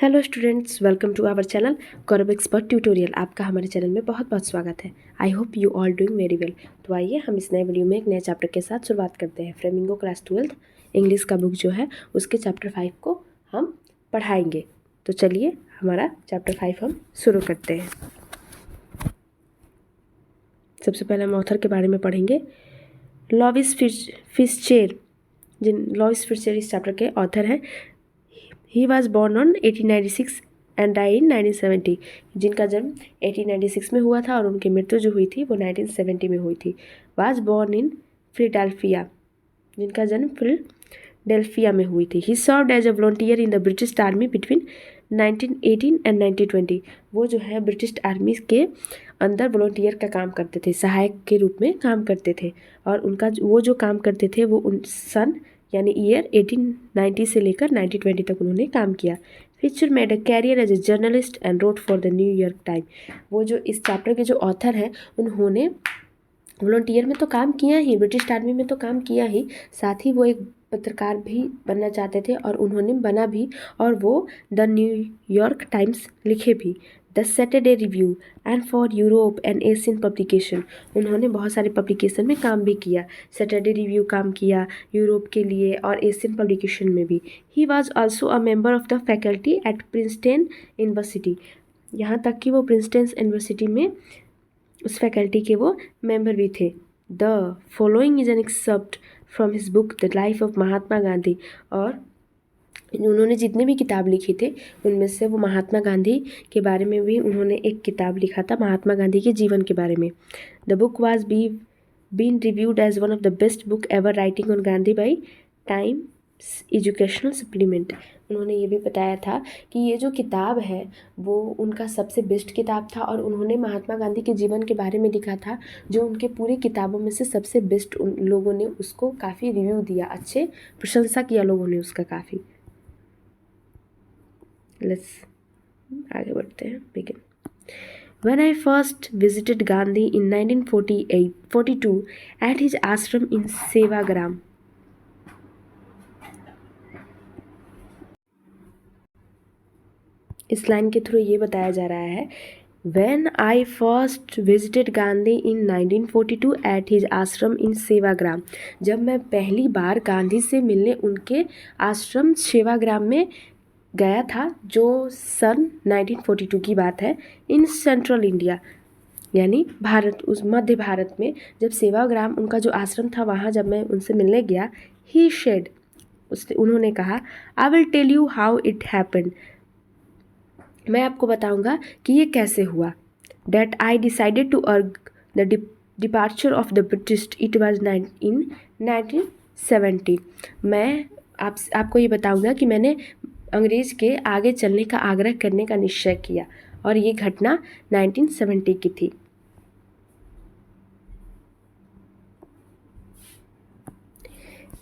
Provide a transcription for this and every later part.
Hello students, welcome to our channel Gaurav expert tutorial. आपका हमारे channel में बहुत बहुत स्वागत है। I hope you all doing very well. तो आइए हम इस नए वीडियो में एक नए चैप्टर के साथ शुरुआत करते हैं। फ्लेमिंगो क्लास 12 इंग्लिश का बुक जो है उसके चैप्टर 5 को हम पढ़ाएंगे। तो चलिए हमारा चैप्टर 5 हम शुरू करते हैं। सबसे पहले हम ऑथर के बारे में पढ़ेंगे। लॉविस फिशचेर लॉविस फिशचेर इस चैप्टर के ऑथर हैं। He was born on 1896 and die in 1970। जिनका जन्म 1896 में हुआ था और उनकी मृत्यु जो हुई थी वो 1970 में हुई थी। वाज बॉर्न इन फिलाडेल्फिया, जिनका जन्म फिलाडेल्फिया में हुई थी। He served as a volunteer in the British army between 1918 and 1920। वो जो है ब्रिटिश आर्मी के अंदर वॉलंटियर का काम करते थे, सहायक के रूप में काम करते थे। और उनका वो जो काम करते थे वो उन सन यानी ईयर 1890 से लेकर 1920 तक उन्होंने काम किया। Fischer made a career as a journalist and wrote for the New York Time. वो जो इस चैप्टर के जो ऑथर हैं उन्होंने वॉलंटियर में तो काम किया ही, ब्रिटिश आर्मी में तो काम किया ही, साथ ही वो एक पत्रकार भी बनना चाहते थे और उन्होंने बना भी, और वो द न्यूयॉर्क टाइम्स लिखे भी, the Saturday review and for Europe and Asian publication. उन्होंने बहुत सारे पब्लिकेशन में काम भी किया। सैटरडे रिव्यू काम किया यूरोप के लिए और एशियन पब्लिकेशन में भी। He was also a member of the faculty at Princeton university. यहाँ तक कि वो प्रिंसटन यूनिवर्सिटी में उस फैकल्टी के वो मेंबर भी थे। The following is an extract from his book the life of Mahatma Gandhi. और उन्होंने जितने भी किताब लिखे थे उनमें से वो महात्मा गांधी के बारे में भी उन्होंने एक किताब लिखा था, महात्मा गांधी के जीवन के बारे में। The book was been reviewed as one of the best book ever writing on Gandhi by Times Educational Supplement. उन्होंने ये भी बताया था कि ये जो किताब है वो उनका सबसे बेस्ट किताब था और उन्होंने महात्मा गांधी के जीवन के बारे में लिखा था जो उनके पूरी किताबों में से सबसे बेस्ट। उन लोगों ने उसको काफ़ी रिव्यू दिया, अच्छे प्रशंसा किया लोगों ने उसका काफ़ी। लेट्स आगे बढ़ते हैं। Begin. When I first visited Gandhi in 1942 at his ashram in Sevagram. इस लाइन के थ्रू ये बताया जा रहा है, When I first visited Gandhi in 1942 at his ashram in Sevagram. जब मैं पहली बार गांधी से मिलने उनके आश्रम सेवाग्राम में गया था, जो सन 1942 की बात है, इन सेंट्रल इंडिया यानी भारत, उस मध्य भारत में जब सेवाग्राम उनका जो आश्रम था वहाँ जब मैं उनसे मिलने गया, ही शेड उन्होंने कहा, I will tell you how it happened. मैं आपको बताऊंगा कि ये कैसे हुआ। That I decided to urge the departure of the British, it was in 1970। मैं आपको ये बताऊंगा कि मैंने अंग्रेज़ के आगे चलने का आग्रह करने का निश्चय किया और ये घटना 1970 की थी।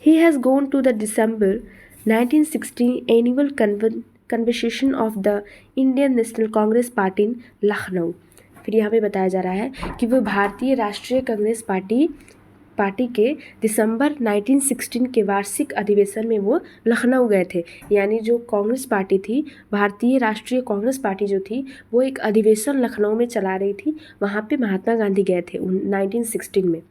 He has gone to the December 1916 annual convention of the Indian National Congress Party in Lucknow. फिर यहाँ पे बताया जा रहा है कि वो भारतीय राष्ट्रीय कांग्रेस पार्टी के दिसंबर 1916 के वार्षिक अधिवेशन में वो लखनऊ गए थे। यानी जो कांग्रेस पार्टी थी, भारतीय राष्ट्रीय कांग्रेस पार्टी जो थी, वो एक अधिवेशन लखनऊ में चला रही थी। वहाँ पे महात्मा गांधी गए थे 1916 में।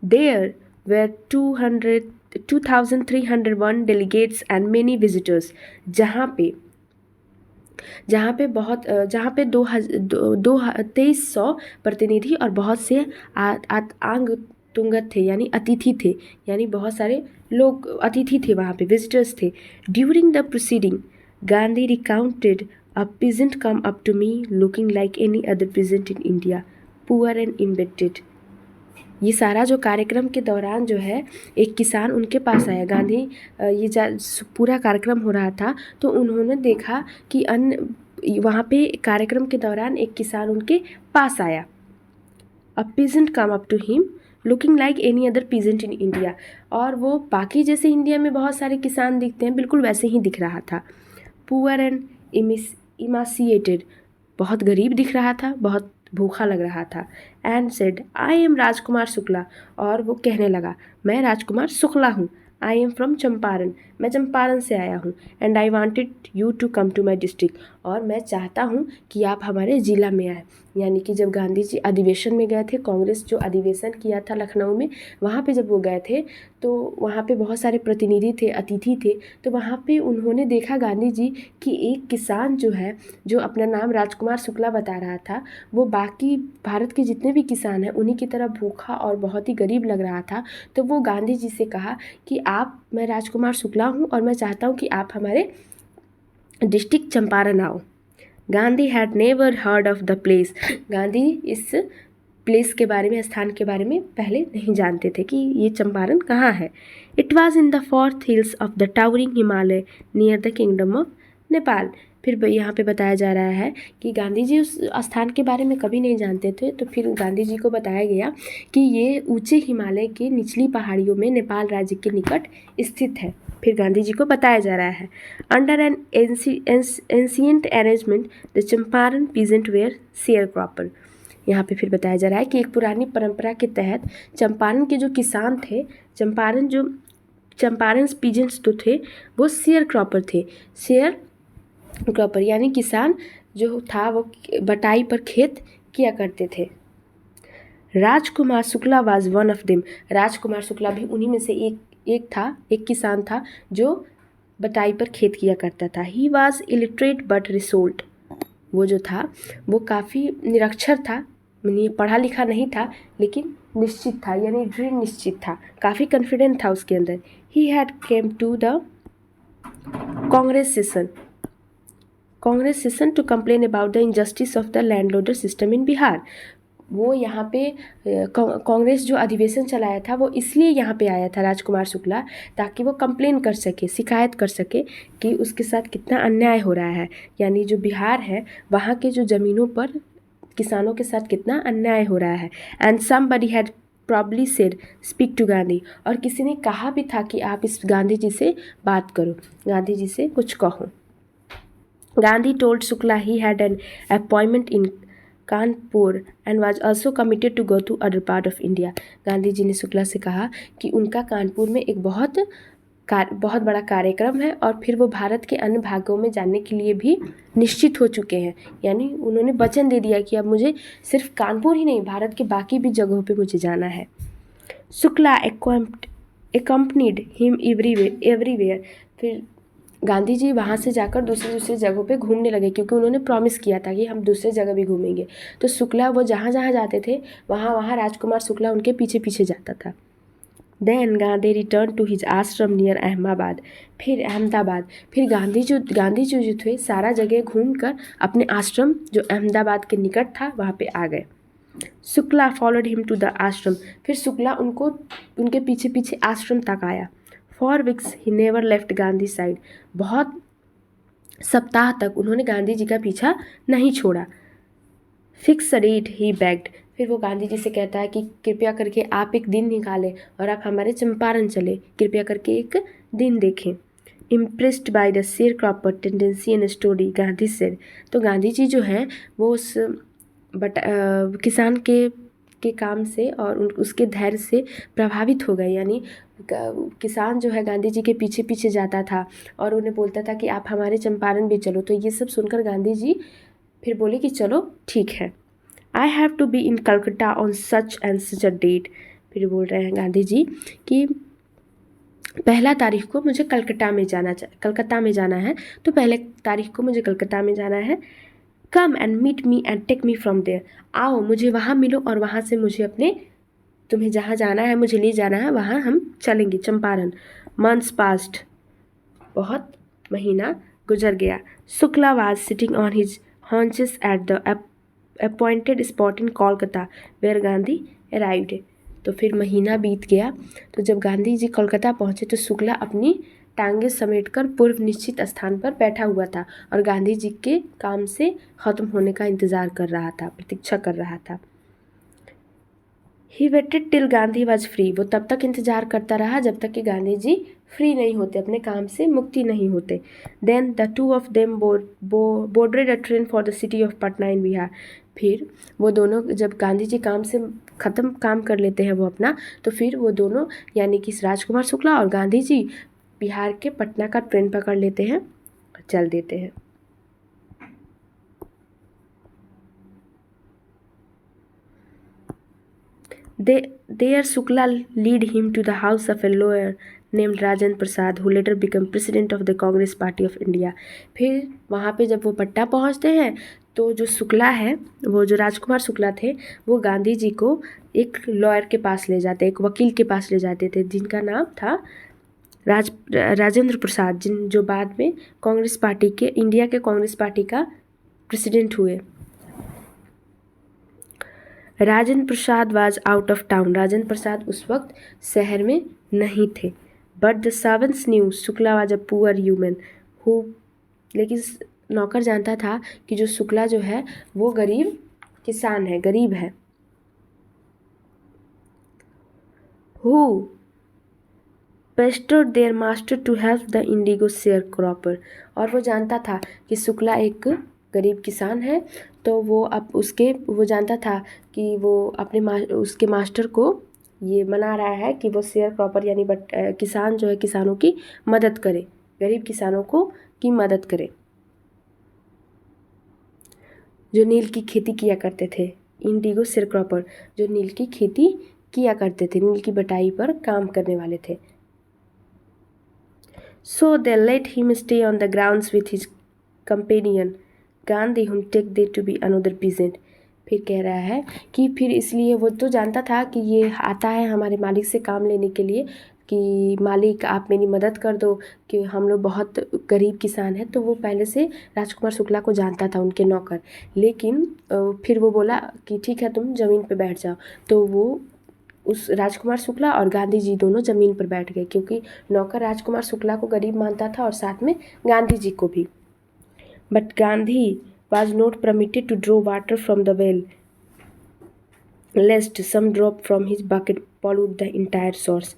There were 2,301 delegates and many visitors। जहाँ पे 2300 प्रतिनिधि और बहुत से आंग तुंगत थे यानी अतिथि थे, यानी बहुत सारे लोग अतिथि थे वहाँ पे, विजिटर्स थे। During the proceeding Gandhi recounted a peasant come up to me looking like any other peasant in India, poor and embedded। ये सारा जो कार्यक्रम के दौरान जो है एक किसान उनके पास आया। गांधी ये पूरा कार्यक्रम हो रहा था तो उन्होंने देखा कि वहाँ पे कार्यक्रम के दौरान एक किसान उनके पास आया। A peasant come up to him looking like any other peasant in India. और वो बाकी जैसे इंडिया में बहुत सारे किसान दिखते हैं बिल्कुल वैसे ही दिख रहा था। पुअर एंड इमासिएटेड, बहुत गरीब दिख रहा था, बहुत भूखा लग रहा था। And said I am Rajkumar Shukla, और वो कहने लगा मैं राजकुमार शुक्ला हूँ। आई एम फ्रॉम चंपारण, मैं चंपारण से आया हूँ। And I wanted you to come to my district, और मैं चाहता हूँ कि आप हमारे ज़िला में आए। यानी कि जब गांधी जी अधिवेशन में गए थे, कांग्रेस जो अधिवेशन किया था लखनऊ में, वहाँ पे जब वो गए थे तो वहाँ पे बहुत सारे प्रतिनिधि थे, अतिथि थे। तो वहाँ पे उन्होंने देखा गांधी जी कि एक किसान जो है, जो अपना नाम राजकुमार शुक्ला बता रहा था, वो बाकी भारत के जितने भी किसान हैं उन्हीं की तरह भूखा और बहुत ही गरीब लग रहा था। तो वो गांधी जी से कहा कि मैं राजकुमार शुक्ला हूँ और मैं चाहता हूँ कि आप हमारे डिस्ट्रिक्ट चंपारण आओ। Gandhi had never heard of the place. Gandhi इस प्लेस के बारे में, स्थान के बारे में पहले नहीं जानते थे कि ये चंपारण कहाँ है। It was in the fourth hills of the towering Himalaya near the kingdom of Nepal. फिर यहाँ पे बताया जा रहा है कि गांधी जी उस स्थान के बारे में कभी नहीं जानते थे। तो फिर गांधी जी को बताया गया कि ये ऊंचे हिमालय के निचली पहाड़ियों में नेपाल राज्य के निकट स्थित है। फिर गांधी जी को बताया जा रहा है, under an ancient arrangement the Champaran peasant were sharecropper. यहाँ पे फिर बताया जा रहा है कि एक पुरानी परंपरा के तहत चंपारण के जो किसान थे, चंपारण पीजेंट्स तो थे, वो शेयर क्रॉपर थे। शेयर क्रॉपर यानी किसान जो था वो बटाई पर खेत किया करते थे। Rajkumar Shukla was one of them. Rajkumar Shukla भी उन्हीं में से एक किसान था जो बटाई पर खेत किया करता था। He was illiterate but resolute. वो जो था वो काफ़ी निरक्षर था, यानी पढ़ा लिखा नहीं था, लेकिन निश्चित था, यानी दृढ़ निश्चित था, काफ़ी कॉन्फिडेंट था उसके अंदर। He had came to the Congress session to complain about the injustice of the landlord system in Bihar. वो यहाँ पे कांग्रेस जो अधिवेशन चलाया था वो इसलिए यहाँ पे आया था राजकुमार शुक्ला, ताकि वो कंप्लेन कर सके, शिकायत कर सके कि उसके साथ कितना अन्याय हो रहा है। यानी जो बिहार है वहाँ के जो ज़मीनों पर किसानों के साथ कितना अन्याय हो रहा है। And somebody had probably said speak to Gandhi. और किसी ने कहा भी था कि आप इस गांधी जी से बात करो, गांधी जी से कुछ कहो। Gandhi told Shukla he had an appointment in Kanpur and was also committed to go to other part of India. Gandhi ji ने शुक्ला से कहा कि उनका कानपुर में एक बहुत बड़ा कार्यक्रम है और फिर वो भारत के अन्य भागों में जाने के लिए भी निश्चित हो चुके हैं। यानी उन्होंने वचन दे दिया कि अब मुझे सिर्फ कानपुर ही नहीं, भारत के बाकी भी जगहों पे मुझे जाना है। Shukla accompanied him everywhere। फिर गांधी जी वहाँ से जाकर दूसरी जगहों पे घूमने लगे, क्योंकि उन्होंने प्रॉमिस किया था कि हम दूसरे जगह भी घूमेंगे। तो शुक्ला वो जहाँ जहाँ जाते थे वहाँ राजकुमार शुक्ला उनके पीछे पीछे जाता था। Then Gandhi return to his ashram near Ahmedabad. फिर अहमदाबाद, फिर गांधी जी जो थे सारा जगह घूम कर अपने आश्रम जो अहमदाबाद के निकट था वहाँ पे आ गए। Shukla followed him to the ashram. फिर शुक्ला उनके पीछे पीछे आश्रम तक आया। For weeks he never left Gandhi side. बहुत सप्ताह तक उन्होंने गांधी जी का पीछा नहीं छोड़ा। फिक्स डेट ही बेग्ड। फिर वो गांधी जी से कहता है कि कृपया करके आप एक दिन निकालें और आप हमारे चंपारण चले, कृपया करके एक दिन देखें। Impressed by the share cropper tendency and story, Gandhi said. तो गांधी जी जो हैं वो उस किसान के काम से और उसके धैर्य से प्रभावित हो गए। यानी किसान जो है गांधी जी के पीछे पीछे जाता था और उन्हें बोलता था कि आप हमारे चंपारण भी चलो। तो ये सब सुनकर गांधी जी फिर बोले कि चलो ठीक है। I have to be in Calcutta on such and such a date. फिर बोल रहे हैं गांधी जी कि 1 तारीख को मुझे कलकत्ता में जाना है, तो 1 तारीख को मुझे कलकत्ता में जाना है। Come and meet me and take me from there. आओ, मुझे वहाँ मिलो और वहाँ से मुझे तुम्हें जहाँ जाना है मुझे ले जाना है, वहाँ हम चलेंगे चंपारण। मंथ्स पास्ट, बहुत महीना गुजर गया। Shukla was sitting on his haunches at the appointed spot in Kolkata where Gandhi arrived. तो फिर महीना बीत गया। तो जब गांधी जी कोलकाता पहुँचे तो शुक्ला अपनी टांगे समेटकर पूर्व निश्चित स्थान पर बैठा हुआ था और गांधी जी के काम से ख़त्म होने का इंतज़ार कर रहा था, प्रतीक्षा कर रहा था। He waited till Gandhi was free. वो तब तक इंतज़ार करता रहा जब तक कि गांधी जी फ्री नहीं होते, अपने काम से मुक्ति नहीं होते। Then the two of them boarded a train for the city of Patna in Bihar. फिर वो दोनों, जब गांधी जी काम से ख़त्म काम कर लेते हैं वो अपना, तो फिर वो दोनों यानी कि राजकुमार शुक्ला और गांधी जी बिहार के पटना का ट्रेन पकड़ लेते हैं, चल देते हैं। There Shukla lead him to the house of a lawyer named Rajendra Prasad, who later became president of the Congress Party of India. फिर वहाँ पे जब वो पटना पहुँचते हैं तो जो शुक्ला है, वो जो राजकुमार शुक्ला थे, वो गांधी जी को एक लॉयर के पास ले जाते, एक वकील के पास ले जाते थे, जिनका नाम था राजेंद्र प्रसाद, जो बाद में कांग्रेस पार्टी के, इंडिया के कांग्रेस पार्टी का प्रेसिडेंट हुए। Rajendra Prasad was out of town, Rajendra Prasad उस वक्त शहर में नहीं थे। But the servants knew Shukla was a poor human who, लेकिन नौकर जानता था कि जो शुक्ला जो है वो गरीब किसान है, गरीब है। Who pestered their master to help the indigo sharecropper, और वो जानता था कि शुक्ला एक गरीब किसान है, तो वो जानता था कि वो अपने उसके मास्टर को ये मना रहा है कि वो शेयर क्रॉपर यानी किसान जो है, किसानों की मदद करे, गरीब किसानों की मदद करे, जो नील की खेती किया करते थे। इंडिगो शेयर क्रॉपर जो नील की खेती किया करते थे, नील की बटाई पर काम करने वाले थे। So they let him stay on the grounds with his companion Gandhi whom take they to be another peasant। फिर कह रहा है कि फिर इसलिए वो तो जानता था कि ये आता है हमारे मालिक से काम लेने के लिए कि मालिक आप मेरी मदद कर दो कि हम लोग बहुत गरीब किसान हैं, तो वो पहले से राजकुमार शुक्ला को जानता था, उनके नौकर। लेकिन फिर वो बोला कि ठीक है तुम ज़मीन पे बैठ जाओ, तो वो उस राजकुमार शुक्ला और गांधी जी दोनों ज़मीन पर बैठ गए, क्योंकि नौकर राजकुमार शुक्ला को गरीब मानता था और साथ में गांधी जी को भी। But Gandhi was not permitted to draw water from the well lest some drop from his bucket pollute the entire source।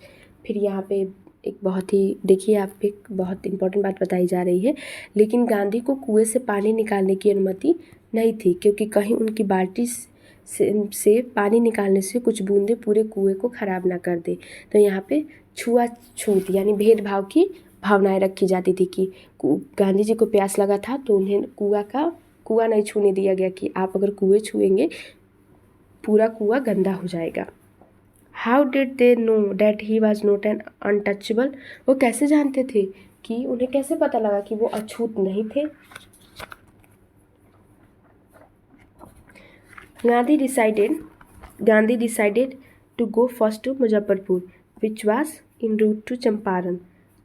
फिर यहाँ पे एक बहुत ही, देखिए आप एक बहुत इंपॉर्टेंट बात बताई जा रही है, लेकिन गांधी को कुएं से पानी निकालने की अनुमति नहीं थी, क्योंकि कहीं उनकी बाल्टी से पानी निकालने से कुछ बूंदे पूरे कुएं को ख़राब ना कर दे। तो यहाँ पे छुआछूत यानी भेदभाव की भावनाएं रखी जाती थी कि गांधी जी को प्यास लगा था तो उन्हें कुआं नहीं छूने दिया गया कि आप अगर कुएं छुएंगे पूरा कुआं गंदा हो जाएगा। How did they know that he was not an untouchable, वो कैसे जानते थे कि, उन्हें कैसे पता लगा कि वो अछूत नहीं थे। Gandhi decided to go first to Muzaffarpur which was in route to Champaran.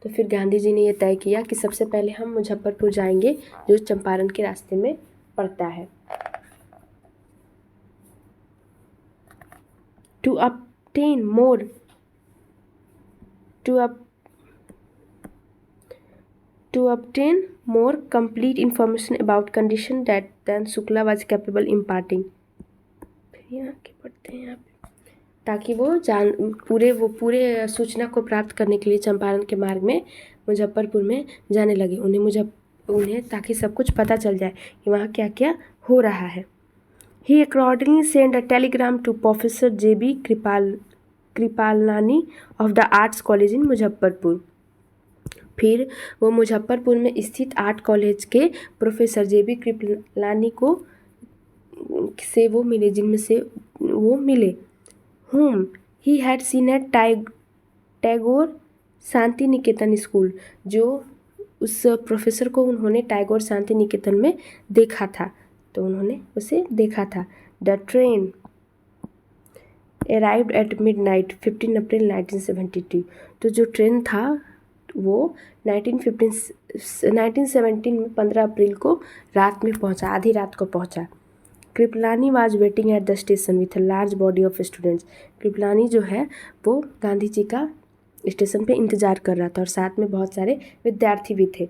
तो फिर गांधी जी ने यह तय किया कि सबसे पहले हम मुजफ्फरपुर जाएंगे, जो चंपारण के रास्ते में पड़ता है। To obtain more complete information about condition that than Shukla was capable imparting। फिर यहाँ के पढ़ते हैं आप, ताकि वो पूरे सूचना को प्राप्त करने के लिए चंपारण के मार्ग में मुजफ्फरपुर में जाने लगे। उन्हें ताकि सब कुछ पता चल जाए कि वहाँ क्या क्या हो रहा है। He accordingly sent a telegram to Professor J.B. कृपालनानी of the Arts College in Muzaffarpur. फिर वो मुजफ्फरपुर में स्थित आर्ट कॉलेज के प्रोफेसर J.B. कृपलानी से वो मिले, जिनमें से वो मिले whom he had seen at Tagore Shanti Niketan school, जो उस प्रोफेसर को उन्होंने टैगोर शांति निकेतन में देखा था, तो उन्होंने उसे देखा था। The train arrived at midnight 15 अप्रैल 1972। तो जो ट्रेन था वो 1917 में 15 अप्रैल को रात में पहुंचा, आधी रात को पहुंचा। Kripalani was waiting at the station with a large body of students. Kripalani जो है वो गांधी जी का स्टेशन पे इंतज़ार कर रहा था और साथ में बहुत सारे विद्यार्थी भी थे।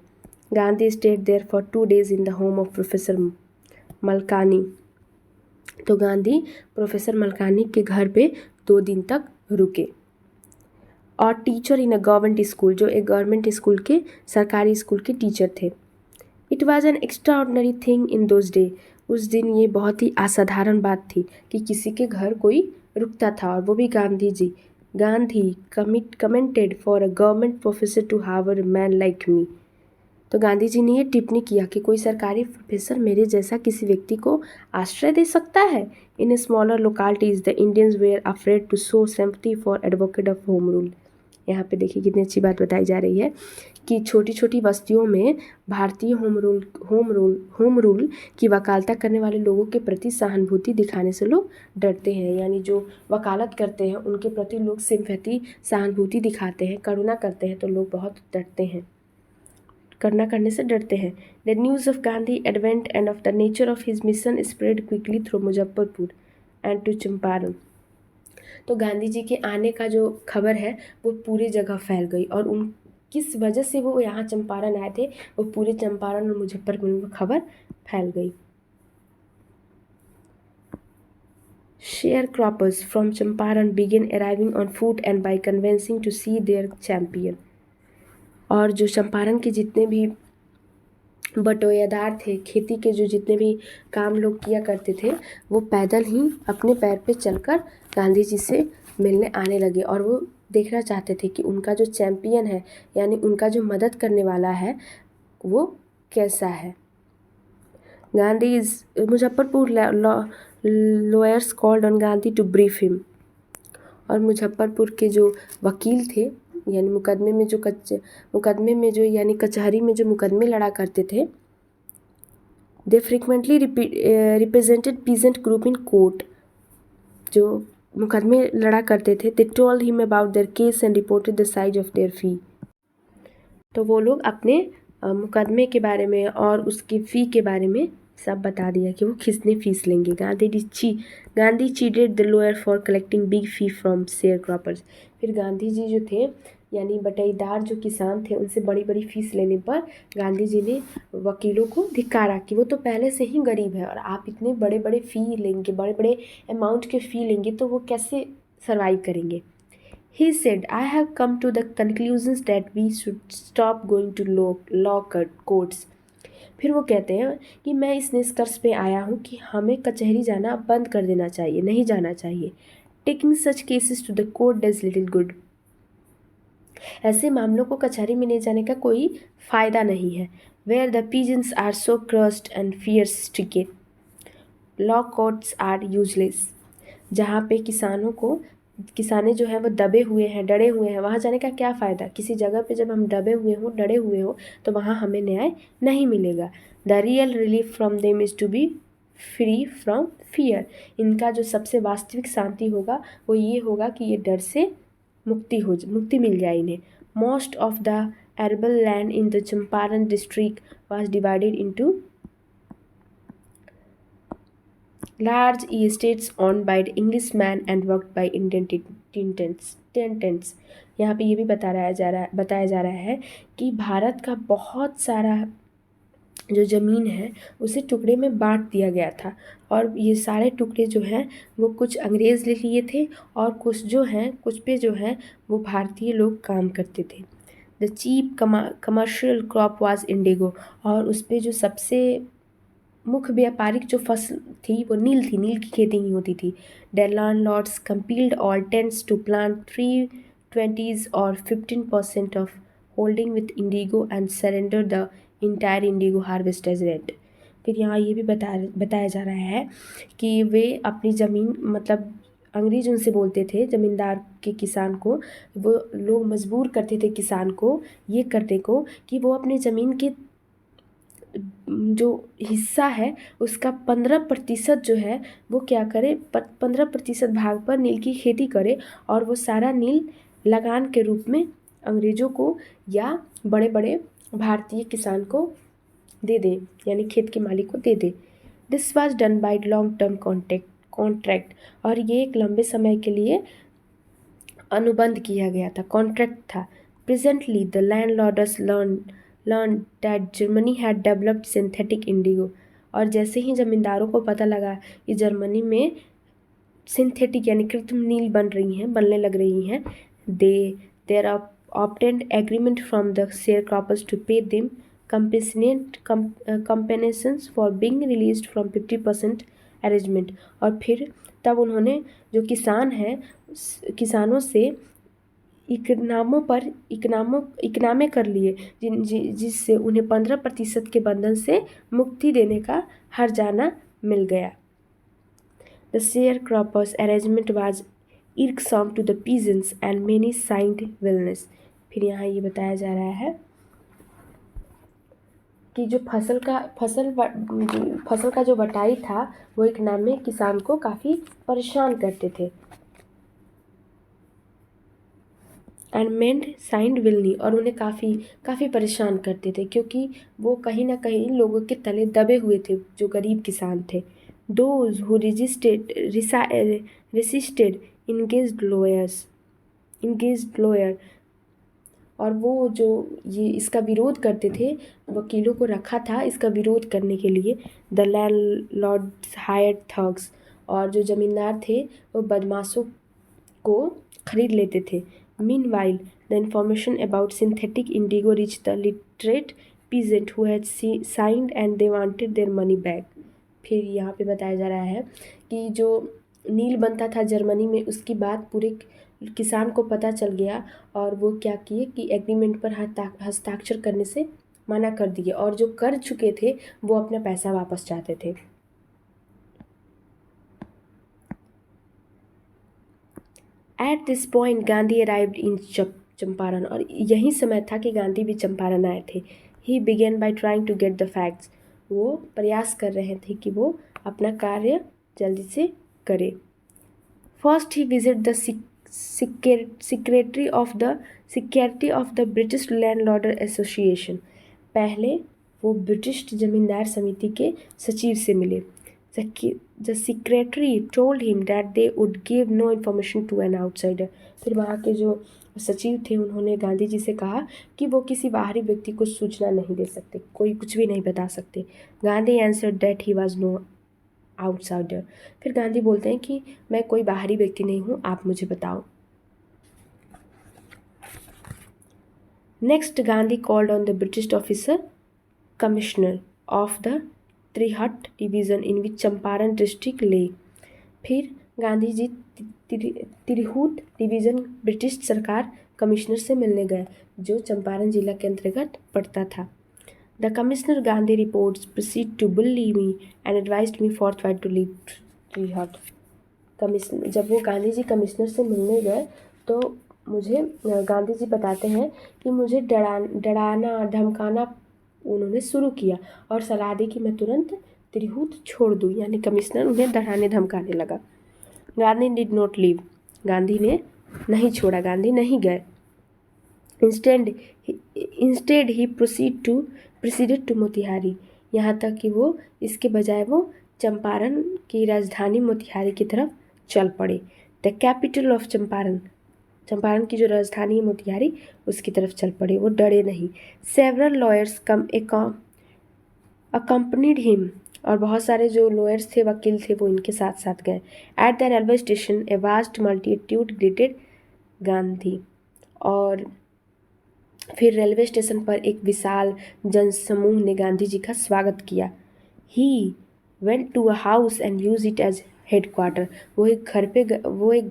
Gandhi stayed there for 2 days in the home of professor Malkani. तो गांधी प्रोफेसर मलकानी के घर पे 2 दिन तक रुके। और teacher in a government school, जो एक गवर्नमेंट स्कूल के, सरकारी स्कूल के टीचर थे। It was an extraordinary thing in those day. उस दिन ये बहुत ही असाधारण बात थी कि किसी के घर कोई रुकता था, और वो भी Gandhi ji. Gandhi commented for a government professor to hire a man like me। तो गांधी जी ने ये टिप्पणी किया कि कोई सरकारी प्रोफेसर मेरे जैसा किसी व्यक्ति को आश्रय दे सकता है। In smaller localities the Indians were afraid to show sympathy for advocate of home rule. यहाँ पे देखिए कितनी अच्छी बात बताई जा रही है कि छोटी छोटी बस्तियों में भारतीय होम रूल की वकालता करने वाले लोगों के प्रति सहानुभूति दिखाने से लोग डरते हैं। यानी जो वकालत करते हैं उनके प्रति लोग सिंपैथी सहानुभूति दिखाते हैं, करुणा करते हैं, तो लोग बहुत डरते हैं, करना करने से डरते हैं। The news of Gandhi advent and of the nature of his mission spread quickly through Muzaffarpur and to Champaran. तो गांधी जी के आने का जो खबर है वो पूरी जगह फैल गई, और उन किस वजह से वो यहाँ चंपारण आए थे वो पूरे चंपारण और मुजफ्फरपुर में खबर फैल गई। Sharecroppers from Champaran began arriving on foot and by convincing to see their champion। और जो चंपारण के जितने भी बटोयादार थे, खेती के जो जितने भी काम लोग किया करते थे, वो पैदल ही अपने पैर पे चलकर गांधी जी से मिलने आने लगे, और वो देखना चाहते थे कि उनका जो चैम्पियन है, यानी उनका जो मदद करने वाला है, वो कैसा है। Gandhi is Muzaffarpur lawyers called on Gandhi to brief him. और मुजफ्फरपुर के जो वकील थे, यानी मुकदमे में जो यानी कचहरी में जो मुकदमे लड़ा करते थे, they frequently represented peasant group in court. जो मुकदमे लड़ा करते थे, they told him about their case and reported the size of their fee. तो वो लोग अपने मुकदमे के बारे में और उसकी फ़ी के बारे में सब बता दिया कि वो कितने फीस लेंगे। Gandhi cheated the lawyer for collecting big fee from share croppers. फिर गांधी जी जो थे, यानी बटाईदार जो किसान थे, उनसे बड़ी बड़ी फीस लेने पर गांधी जी ने वकीलों को धिक्कारा कि वो तो पहले से ही गरीब है, और आप इतने बड़े बड़े फ़ी लेंगे, बड़े बड़े अमाउंट के फ़ी लेंगे तो वो कैसे सर्वाइव करेंगे। He said, I have come to the conclusions that we should stop going to law courts। फिर वो कहते हैं कि मैं इस निष्कर्ष पे आया हूँ कि हमें कचहरी जाना बंद कर देना चाहिए, नहीं जाना चाहिए। Taking such cases to the court does little good। ऐसे मामलों को कचहरी में ले जाने का कोई फ़ायदा नहीं है। Where the peasants are so crushed and fear-stricken, law courts are useless। जहाँ पे किसाने जो है वो दबे हुए हैं, डरे हुए हैं, वहाँ जाने का क्या फ़ायदा। किसी जगह पे जब हम दबे हुए हों, डरे हुए हों, तो वहाँ हमें न्याय नहीं मिलेगा। The real relief from them is to be free from fear. इनका जो सबसे वास्तविक शांति होगा वो ये होगा कि ये डर से मुक्ति मिल जाए इन्हें। Most of the arable land in the Champaran district was divided into large estates owned by the Englishmen and worked by Indian tenants। यहाँ पे ये भी बताया जा रहा है कि भारत का बहुत सारा जो ज़मीन है उसे टुकड़े में बांट दिया गया था, और ये सारे टुकड़े जो हैं वो कुछ अंग्रेज़ ले लिए थे, और कुछ पे जो है वो भारतीय लोग काम करते थे। The cheap commercial crop was indigo. और उस पर जो सबसे मुख्य व्यापारिक जो फसल थी वो नील की खेती ही होती थी। The landlords compelled all tenants to plant 3/20 और 15% of holding with indigo and surrender the entire indigo harvest as rent. फिर यहाँ ये भी बताया जा रहा है कि वे अपनी ज़मीन, मतलब अंग्रेज उनसे बोलते थे, ज़मींदार के किसान को, वो लोग मजबूर करते थे किसान को ये करने को कि वो अपनी ज़मीन के जो हिस्सा है उसका 15% जो है वो क्या करे, 15% भाग पर नील की खेती करे, और वो सारा नील लगान के रूप में अंग्रेज़ों को या बड़े बड़े भारतीय किसान को दे दे, यानी खेत के मालिक को दे दे। This was done by long term contract. और ये एक लंबे समय के लिए अनुबंध किया गया था, कॉन्ट्रैक्ट था। Presently the landlords learned that Germany had developed synthetic indigo। और जैसे ही ज़मींदारों को पता लगा कि जर्मनी में सिंथेटिक यानी कृत्रिम नील बनने लग रही हैं, they obtained agreement from the sharecroppers to pay them compensations for being released from 50% arrangement. और फिर तब उन्होंने जो किसान हैं किसानों से इकनामे कर लिए जिससे उन्हें 15% के बंधन से मुक्ति देने का हर्जाना मिल गया। The sharecroppers arrangement was irksome to the peasants and many signed villainous। फिर यहाँ ये बताया जा रहा है कि जो फसल का जो बटाई था वो इकनामे किसान को काफ़ी परेशान करते थे। एंड मेंड साइंड विलनी, और उन्हें काफ़ी परेशान करते थे क्योंकि वो कहीं ना कहीं लोगों के तले दबे हुए थे जो गरीब किसान थे। Those who resisted engaged lawyer, और वो जो ये इसका विरोध करते थे वकीलों को रखा था इसका विरोध करने के लिए। द लैंडलॉर्ड्स हायर्ड थग्स, और जो ज़मींदार थे वो बदमाशों को खरीद लेते थे। Meanwhile, the information about synthetic indigo reached the literate peasant who had signed and they wanted their money back। फिर यहाँ पे बताया जा रहा है कि जो नील बनता था जर्मनी में उसकी बात पूरे किसान को पता चल गया और वो क्या किए कि एग्रीमेंट पर हस्ताक्षर करने से मना कर दिए और जो कर चुके थे वो अपना पैसा वापस चाहते थे। At this point Gandhi arrived in Champaran, और यही समय था कि गांधी भी चंपारण आए थे। He began by trying to get the facts। वो प्रयास कर रहे थे कि वो अपना कार्य जल्दी से करे। First he visited the secretary of the British Landlord Association। पहले वो ब्रिटिश जमींदार समिति के सचिव से मिले। The secretary told him that they would give no information to an outsider। फिर वहाँ के जो सचिव थे उन्होंने गांधी जी से कहा कि वो किसी बाहरी व्यक्ति को सूचना नहीं दे सकते, कोई कुछ भी नहीं बता सकते। Gandhi answered that he was no outsider। फिर गांधी बोलते हैं कि मैं कोई बाहरी व्यक्ति नहीं हूँ, आप मुझे बताओ। Next Gandhi called on the British officer commissioner of the Tirhut division in which Champaran district lay. फिर गांधी जी त्रिहूत डिवीज़न ब्रिटिश सरकार कमिश्नर से मिलने गए जो चंपारण जिला के अंतर्गत पड़ता था। The commissioner Gandhi reports proceed to bully me and advised me forthwith to leave Tirhut. Commissioner जब वो गांधी जी कमिश्नर से मिलने गए तो मुझे गांधी जी बताते हैं कि मुझे डराना धमकाना उन्होंने शुरू किया और सलाह दी कि मैं तुरंत त्रिहूत छोड़ दूँ, यानी कमिश्नर उन्हें डराने धमकाने लगा। Gandhi did not leave, Gandhi ने नहीं छोड़ा, गांधी नहीं गए। Instead he proceeded to Motihari, यहाँ तक कि वो इसके बजाय वो चंपारण की राजधानी मोतिहारी की तरफ चल पड़े। द कैपिटल ऑफ चंपारण की जो राजधानी है मोतिहारी उसकी तरफ चल पड़े, वो डरे नहीं। सेवरल लॉयर्स अकम्पनीड हिम, और बहुत सारे जो लॉयर्स थे वकील थे वो इनके साथ साथ गए। At the railway station a vast multitude greeted Gandhi, और फिर रेलवे स्टेशन पर एक विशाल जनसमूह ने गांधी जी का स्वागत किया। He went to a house and use it as headquarter, वो एक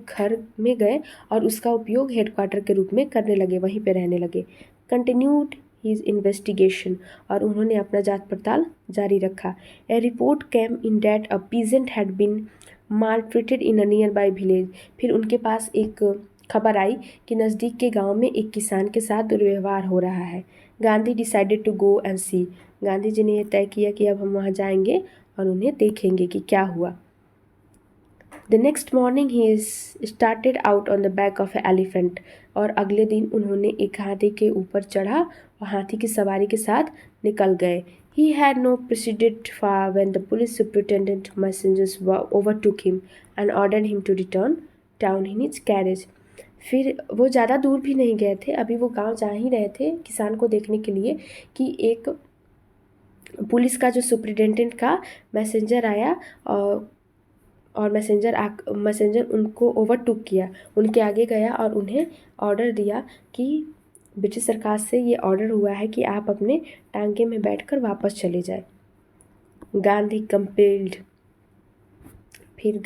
घर में गए और उसका उपयोग हेडक्वार्टर के रूप में करने लगे, वहीं पे रहने लगे। कंटिन्यूड हिज इन्वेस्टिगेशन, और उन्होंने अपना जांच पड़ताल जारी रखा। A report came in that a peasant had been maltreated in a nearby village, फिर उनके पास एक खबर आई कि नज़दीक के गांव में एक किसान के साथ दुर्व्यवहार हो रहा है। Gandhi decided to go and see, Gandhi ji ने यह तय किया कि अब हम वहाँ जाएंगे और उन्हें देखेंगे कि क्या हुआ। The next morning he started out on the back of A elephant, और अगले दिन उन्होंने एक हाथी के ऊपर चढ़ा और हाथी की सवारी के साथ निकल गए। He had no proceeded far when the police superintendent messengers overtook him and ordered him to return down in his carriage. फिर वो ज़्यादा दूर भी नहीं गए थे, अभी वो गांव जा ही रहे थे किसान को देखने के लिए कि एक पुलिस का जो सुपरिटेंडेंट का मैसेंजर आया और मैसेंजर उनको ओवरटुक किया, उनके आगे गया और उन्हें ऑर्डर दिया कि ब्रिटिश सरकार से ये ऑर्डर हुआ है कि आप अपने टांगे में बैठकर वापस चले जाए। गांधी कंपेल्ड फिर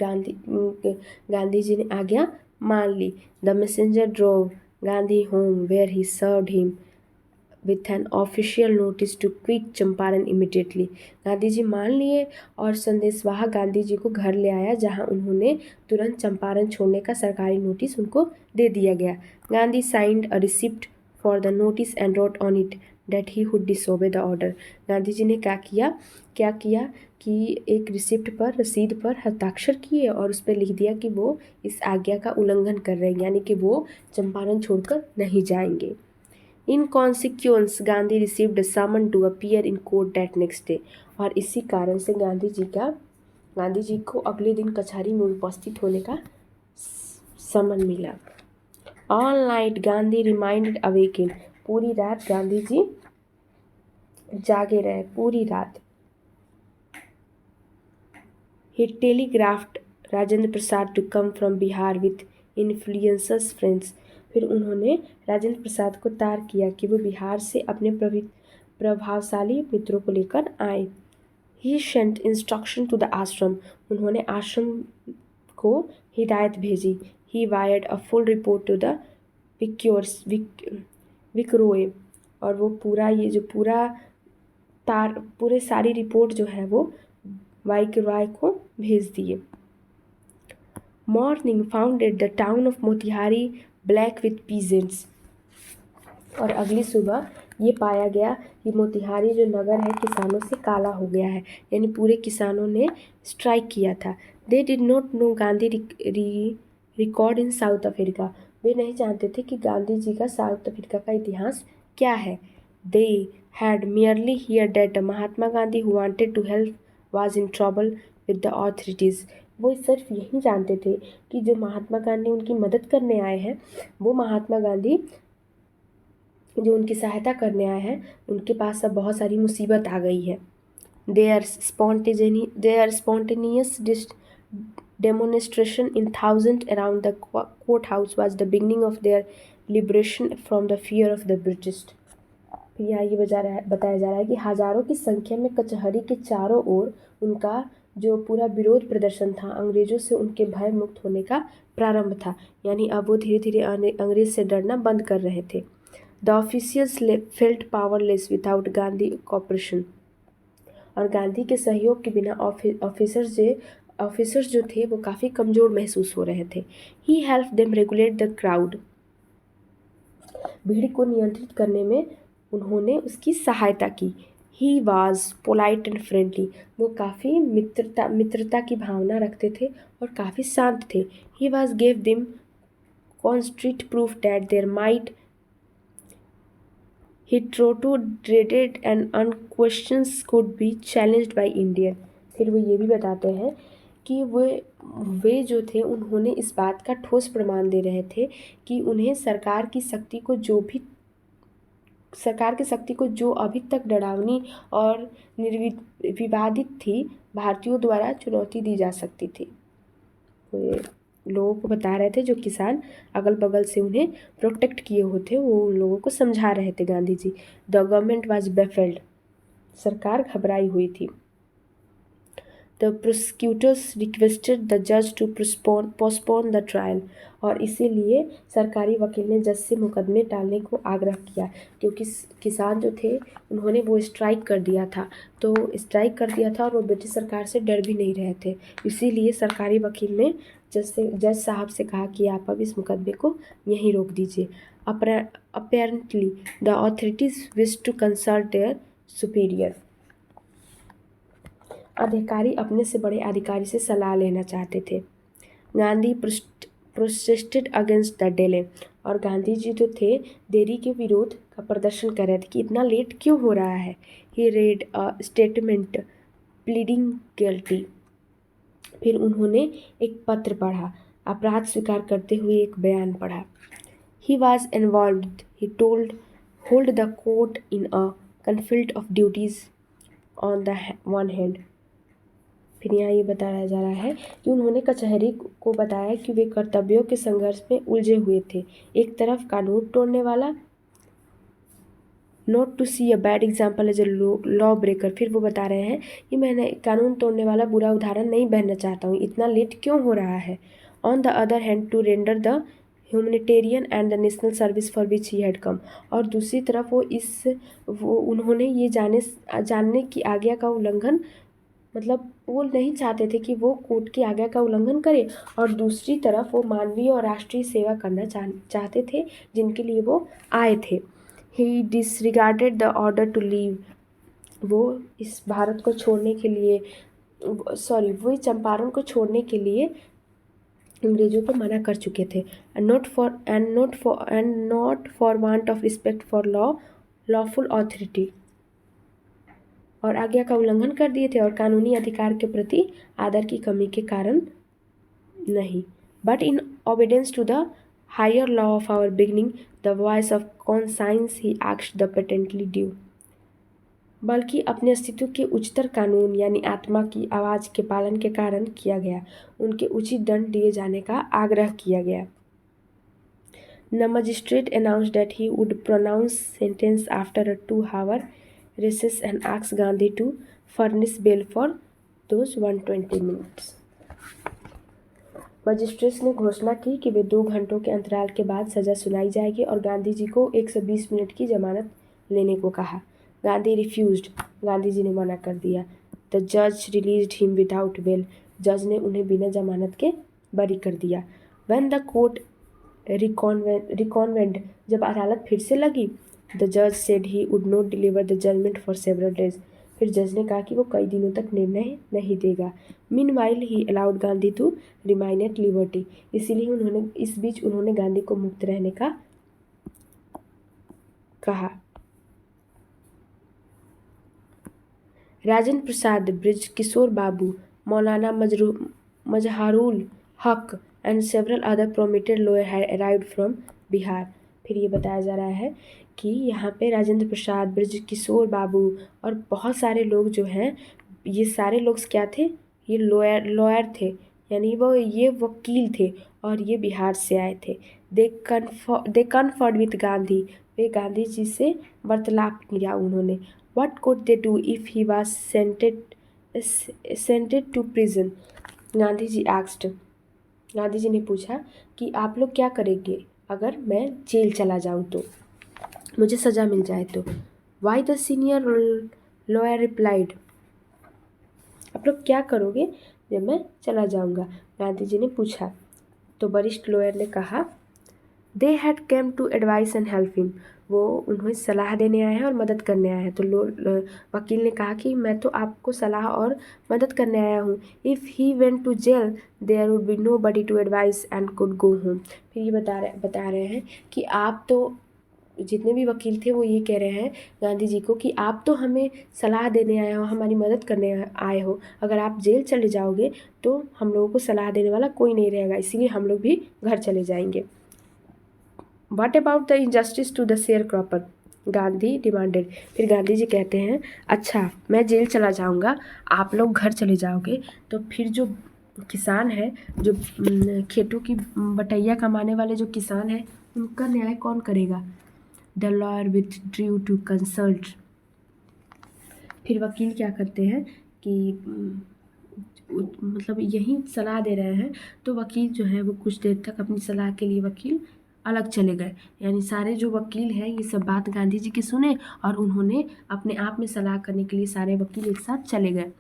गांधी जी ने आज्ञा मान ली। The messenger drove Gandhi home where he served him with an official notice to quit Champaran immediately. Gandhi ji मान लिए और संदेशवाहक गांधी जी को घर ले आया, जहां उन्होंने तुरंत चंपारण छोड़ने का सरकारी नोटिस उनको दे दिया गया। Gandhi signed a receipt for the notice and wrote on it that he would disobey the order. Gandhi ji ने क्या किया कि एक रिसिप्ट पर, रसीद पर हस्ताक्षर किए और उस पर लिख दिया कि वो इस आज्ञा का उल्लंघन कर रहे हैं, यानी कि वो चंपारण छोड़कर नहीं जाएंगे। In consequence Gandhi received a summon to appear in court that next day. और इसी कारण से गांधी जी को अगले दिन कचहरी में उपस्थित होने का समन मिला। All night Gandhi remained awake. पूरी रात गांधी जी जागे रहे, पूरी रात। He telegraphed Rajendra Prasad to come from Bihar with influential friends. फिर उन्होंने राजेंद्र प्रसाद को तार किया कि वो बिहार से अपने प्रभावशाली मित्रों को लेकर आए। He sent instruction to the ashram. उन्होंने आश्रम को हिदायत भेजी। He wired a full report to the viceroy. और वो पूरे सारी रिपोर्ट जो है वो वाइसरॉय को भेज दिए। Morning founded the town of Motihari black with peasants. और अगली सुबह ये पाया गया कि मोतिहारी जो नगर है किसानों से काला हो गया है, यानी पूरे किसानों ने स्ट्राइक किया था। They did not know Gandhi record in South Africa. वे नहीं जानते थे कि गांधी जी का साउथ अफ्रीका का इतिहास क्या है। They had merely hear that Mahatma Gandhi who wanted to help was in trouble with the authorities. वो सिर्फ यही जानते थे कि जो महात्मा गांधी उनकी मदद करने आए हैं, वो महात्मा गांधी जो उनकी सहायता करने आए हैं, उनके पास अब बहुत सारी मुसीबत आ गई है। There spontaneous demonstration in thousands around the courthouse was the beginning of their liberation from the fear of the British। फिर यहाँ ये बताया जा रहा है कि हजारों की संख्या में कचहरी के चारों ओर उनका जो पूरा विरोध प्रदर्शन था, अंग्रेजों से उनके भय मुक्त होने का प्रारंभ था, यानी अब वो धीरे धीरे अंग्रेज से डरना बंद कर रहे थे। The officials felt powerless without Gandhi cooperation. और गांधी के सहयोग के बिना ऑफिसर्स जो थे वो काफ़ी कमज़ोर महसूस हो रहे थे। He help them regulate the crowd. भीड़ को नियंत्रित करने में उन्होंने उसकी सहायता की। He was polite and friendly. वो काफ़ी मित्रता की भावना रखते थे और काफ़ी शांत थे। He was gave them concrete proof that their might hitherto dreaded and unquestioned could be challenged by Indian। फिर वो ये भी बताते हैं कि वे जो थे उन्होंने इस बात का ठोस प्रमाण दे रहे थे कि उन्हें सरकार की शक्ति को जो अभी तक डरावनी और निर्विवादित थी, भारतीयों द्वारा चुनौती दी जा सकती थी। लोगों को बता रहे थे, जो किसान अगल बगल से उन्हें प्रोटेक्ट किए हुए थे, वो उन लोगों को समझा रहे थे Gandhi ji. The government was baffled. सरकार घबराई हुई थी। द प्रोसिक्यूटर्स रिक्वेस्टेड द जज टू पोस्टपोन द ट्रायल। और इसीलिए सरकारी वकील ने जज से मुकदमे टालने को आग्रह किया, क्योंकि किसान जो थे उन्होंने वो स्ट्राइक कर दिया था और वो ब्रिटिश सरकार से डर भी नहीं रहे थे। इसीलिए सरकारी वकील ने जज साहब से कहा कि आप अब इस मुकदमे को यहीं रोक दीजिए। Apparently the authorities wish to consult their superior. अधिकारी अपने से बड़े अधिकारी से सलाह लेना चाहते थे। Gandhi protested against the delay. और गांधी जी जो थे देरी के विरोध का प्रदर्शन कर रहे थे कि इतना लेट क्यों हो रहा है। He read a statement pleading guilty. फिर उन्होंने एक पत्र पढ़ा, अपराध स्वीकार करते हुए एक बयान पढ़ा। He was involved, he told, hold the court in a conflict of duties on the one hand. फिर यहाँ ये बताया जा रहा है कि उन्होंने कचहरी को बताया कि वे कर्तव्यों के संघर्ष में उलझे हुए थे। एक तरफ कानून तोड़ने वाला not to see a bad example as a law breaker. फिर वो बता रहे हैं कि मैंने कानून तोड़ने वाला बुरा उदाहरण नहीं बनना चाहता हूँ, इतना लेट क्यों हो रहा है। On the other hand to render the humanitarian and the national service for which he had come. और दूसरी तरफ वो उन्होंने ये जानने की आज्ञा का उल्लंघन, मतलब वो नहीं चाहते थे कि वो कोर्ट की आज्ञा का उल्लंघन करे, और दूसरी तरफ वो मानवीय और राष्ट्रीय सेवा करना चाहते थे जिनके लिए वो आए थे। He disregarded the order to leave. वो इस भारत को छोड़ने के लिए वो चंपारण को छोड़ने के लिए अंग्रेजों को मना कर चुके थे। Not for want of respect for lawful authority. और आज्ञा का उल्लंघन कर दिए थे, और कानूनी अधिकार के प्रति आदर की कमी के कारण नहीं। But in obedience to the higher law of our beginning the voice of conscience he asked the patently due. बल्कि अपने अस्तित्व के उच्चतर कानून यानी आत्मा की आवाज़ के पालन के कारण किया गया, उनके उचित दंड दिए जाने का आग्रह किया गया। The magistrate announced that he would pronounce sentence after a 2-hour recess and asked Gandhi to furnish bail for those 120 minutes. Magistrate ने घोषणा की कि वे 2 घंटों के अंतराल के बाद सज़ा सुनाई जाएगी और गांधी जी को 120 मिनट की जमानत लेने को कहा। गांधी रिफ्यूज्ड। गांधी जी ने मना कर दिया। द जज रिलीज्ड हिम विदाउट बेल। जज ने उन्हें बिना जमानत के बरी कर दिया। व्हेन द कोर्ट रिकॉन्वेंट, जब अदालत फिर से लगी, द जज said he would not deliver the judgement for several days. फिर जज ने कहा कि वो कई दिनों तक निर्णय नहीं देगा। Meanwhile he allowed Gandhi to remain at liberty. इसीलिए इस बीच उन्होंने गांधी को मुक्त रहने का कहा। Rajendra Prasad, bridge Kishore Babu, Maulana Mazharul Haq and several other prominent lawyer had arrived from Bihar. फिर ये बताया जा रहा है कि यहाँ पे राजेंद्र प्रसाद, ब्रिज किशोर बाबू और बहुत सारे लोग जो हैं, ये सारे लोग क्या थे, ये लॉयर थे, यानी ये वकील थे और ये बिहार से आए थे। They conferred with Gandhi. वे गांधी जी से वार्तालाप किया उन्होंने। What could they do if he was sentenced to prison. Gandhi ji ने पूछा कि आप लोग क्या करेंगे अगर मैं जेल चला जाऊं तो, मुझे सज़ा मिल जाए तो। Why the senior lawyer replied. आप लोग क्या करोगे जब मैं चला जाऊंगा, गांधी जी ने पूछा। तो वरिष्ठ लॉयर ने कहा, they had came to advise and help him. वो उन्हें सलाह देने आए हैं और मदद करने आए हैं। तो वकील ने कहा कि मैं तो आपको सलाह और मदद करने आया हूँ। If he went to jail there would be nobody to advise and could go home. फिर ये बता रहे हैं कि आप तो, जितने भी वकील थे वो ये कह रहे हैं गांधी जी को कि आप तो हमें सलाह देने आए हो, हमारी मदद करने आए हो, अगर आप जेल चले जाओगे तो हम लोगों को सलाह देने वाला कोई नहीं रहेगा, इसीलिए हम लोग भी घर चले जाएंगे। What about the injustice to the share cropper, Gandhi demanded. फिर गांधी जी कहते हैं, अच्छा मैं जेल चला जाऊंगा, आप लोग घर चले जाओगे, तो फिर जो किसान है, जो खेतों की बटैया कमाने वाले जो किसान हैं, उनका न्याय कौन करेगा। The lawyer withdrew to consult. फिर वकील क्या करते हैं कि मतलब यही सलाह दे रहे हैं, तो वकील जो है वो कुछ देर तक अपनी सलाह के लिए वकील अलग चले गए। यानी सारे जो वकील हैं ये सब बात गांधी जी की सुने और उन्होंने अपने आप में सलाह करने के लिए सारे वकील एक साथ चले गए।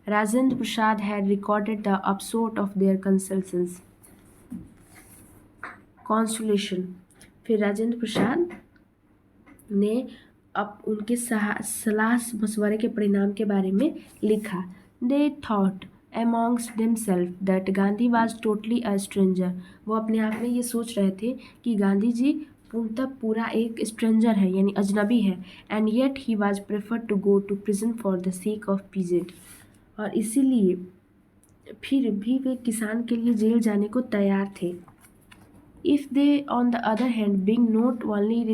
Rajendra Prasad had recorded the upshot of their consultations consultation. फिर राजेंद्र प्रसाद ने अब उनके सलाह मशवरे के परिणाम के बारे में लिखा। They thought amongst themselves that Gandhi was totally a stranger। वो अपने आप में ये सोच रहे थे कि गांधी जी पूरा एक स्ट्रेंजर है, यानी अजनबी है। And yet he was preferred to go to prison for the sake of peasant. और इसीलिए फिर भी वे किसान के लिए जेल जाने को तैयार थे। If they, on the other hand, being not only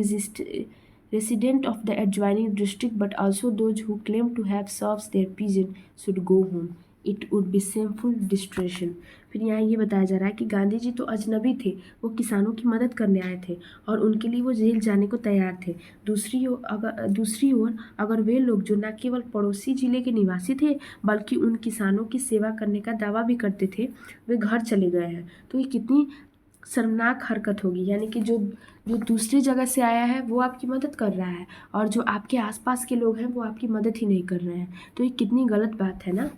resident of the adjoining district but also those who claim to have served their peasant should go home। It would be shameful desertion. फिर यहाँ ये बताया जा रहा है कि गांधी जी तो अजनबी थे, वो किसानों की मदद करने आए थे और उनके लिए वो जेल जाने को तैयार थे। दूसरी ओर अगर वे लोग जो न केवल पड़ोसी जिले के निवासी थे बल्कि उन किसानों की सेवा करने का दावा भी करते थे, वे घर चले गए हैं, तो ये कितनी शर्मनाक हरकत होगी। यानी कि जो जो दूसरी जगह से आया है वो आपकी मदद कर रहा है और जो आपके आसपास के लोग हैं वो आपकी मदद ही नहीं कर रहे हैं, तो ये कितनी गलत बात है ना।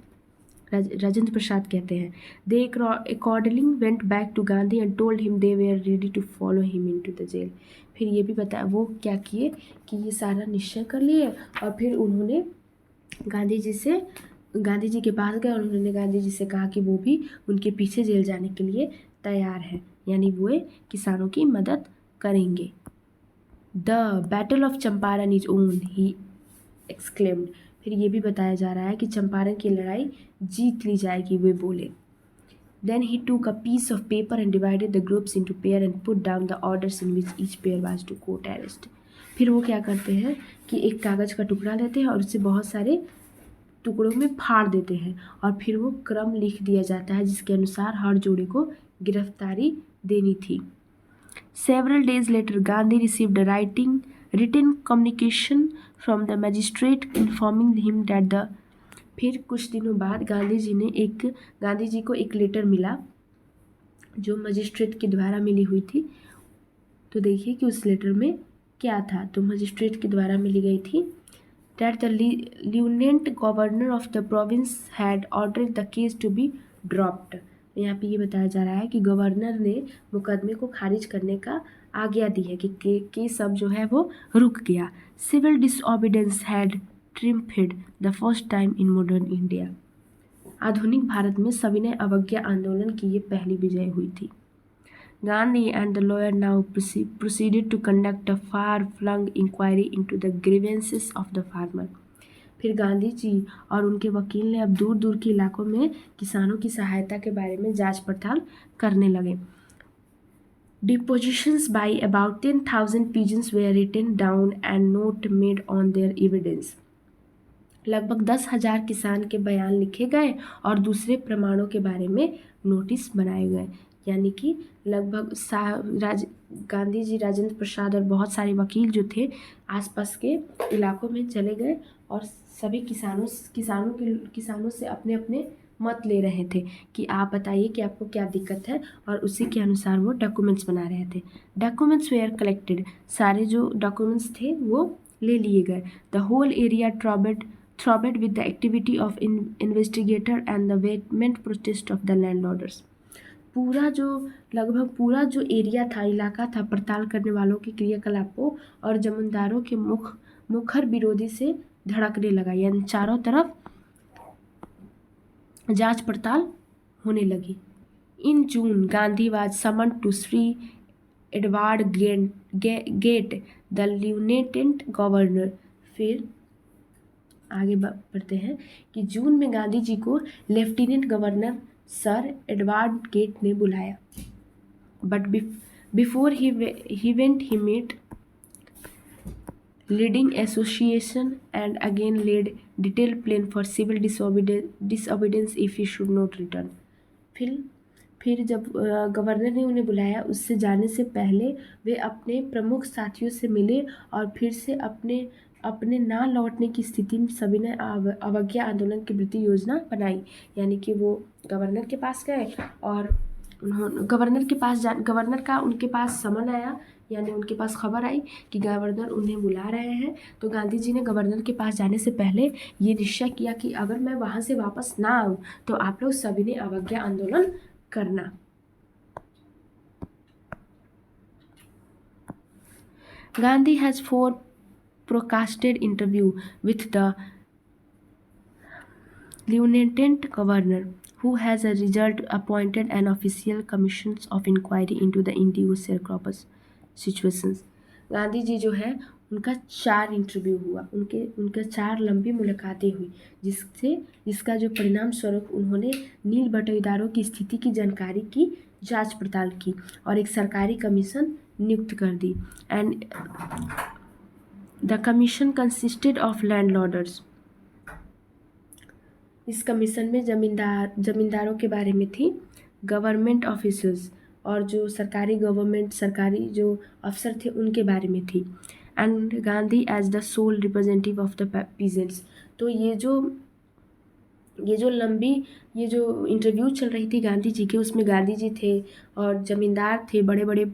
राजेंद्र प्रसाद कहते हैं, they accordingly went back to Gandhi and told him they were ready to follow him into the jail. फिर ये भी बताया वो क्या किए कि ये सारा निश्चय कर लिए और फिर उन्होंने गांधी जी के पास गए और उन्होंने गांधी जी से कहा कि वो भी उनके पीछे जेल जाने के लिए तैयार है, यानी वो किसानों की मदद करेंगे। The battle of Champaran is own, he exclaimed. फिर ये भी बताया जा रहा है कि चंपारण की लड़ाई जीत ली जाएगी, वे बोले। Then he took a piece of paper and divided the groups into pair and put down the orders in which each pair was to quote arrest. फिर वो क्या करते हैं कि एक कागज़ का टुकड़ा लेते हैं और उससे बहुत सारे टुकड़ों में फाड़ देते हैं और फिर वो क्रम लिख दिया जाता है जिसके अनुसार हर जोड़े को गिरफ्तारी देनी थी। Several days later, Gandhi received a written communication from the magistrate informing him that the फिर कुछ दिनों बाद गांधी जी को एक लेटर मिला जो मजिस्ट्रेट के द्वारा मिली हुई थी। तो देखिए कि उस लेटर में क्या था। तो मजिस्ट्रेट के द्वारा मिली गई थी that the lieutenant governor of the province had ordered the case to be dropped। यहाँ पे ये बताया जा रहा है कि गवर्नर ने मुकदमे को खारिज करने का आज्ञा दी है कि केस अब जो है वो रुक गया। Civil disobedience had triumphed the first time in modern India. आधुनिक भारत में सविनय अवज्ञा आंदोलन की ये पहली विजय हुई थी। Gandhi and the lawyer now proceeded to conduct a far-flung inquiry into the grievances of the farmer। फिर गांधी जी और उनके वकील ने अब दूर दूर के इलाकों में किसानों की सहायता के बारे में जांच पड़ताल करने लगे। Depositions by about 10,000 pigeons were written down and note made on their evidence। लगभग 10,000 किसान के बयान लिखे गए और दूसरे प्रमाणों के बारे में नोटिस बनाए गए। यानी कि लगभग गांधी जी, राजेंद्र प्रसाद और बहुत सारे वकील जो थे आसपास के इलाकों में चले गए और सभी किसानों से अपने अपने मत ले रहे थे कि आप बताइए कि आपको क्या दिक्कत है और उसी के अनुसार वो डॉक्यूमेंट्स बना रहे थे। डॉक्यूमेंट्स वेयर कलेक्टेड, सारे जो डॉक्यूमेंट्स थे वो ले लिए गए। The whole area throbbed with the activity of investigator and the vehement protest of the landlords. लगभग पूरा जो एरिया था, इलाका था, पड़ताल करने वालों के क्रियाकलापों और जमींदारों के मुखर विरोधी से धड़कने लगा, यानी चारों तरफ जांच पड़ताल होने लगी। In June Gandhi was summon to sir Edward Gait the lieutenant governor. फिर आगे बढ़ते हैं कि जून में गांधी जी को lieutenant governor sir Edward Gait ने बुलाया। But before he went he met leading association and again led detail plan for civil disobedience if he should not return. फिर जब गवर्नर ने उन्हें बुलाया, उससे जाने से पहले वे अपने प्रमुख साथियों से मिले और फिर से अपने ना लौटने की स्थिति में सविनय अवज्ञा आंदोलन की प्रति योजना बनाई। यानी कि वो गवर्नर के पास गए और गवर्नर का उनके पास समन आया, यानी उनके पास खबर आई कि गवर्नर उन्हें बुला रहे हैं। तो गांधी जी ने गवर्नर के पास जाने से पहले ये निश्चय किया कि अगर मैं वहाँ से वापस ना आऊँ तो आप लोग सविनय अवज्ञा आंदोलन करना। Gandhi has forecasted interview with the lieutenant governor, who has a result appointed an official commissions of inquiry into the indigo sharecroppers situations। Gandhi ji जो है उनका 4 इंटरव्यू हुआ, उनका 4 लंबी मुलाकातें हुई, जिसका जो परिणाम स्वरूप उन्होंने नील बटोईदारों की स्थिति की जानकारी की जांच पड़ताल की और एक सरकारी कमीशन नियुक्त कर दी। And The commission consisted of landlords, इस कमीशन में जमींदारों के बारे में थी, गवर्नमेंट ऑफिसर्स और जो सरकारी जो अफसर थे उनके बारे में थी, and Gandhi as the sole representative of the peasants. तो ये जो इंटरव्यू चल रही थी गांधी जी के, उसमें गांधी जी थे और जमींदार थे, बड़े बड़े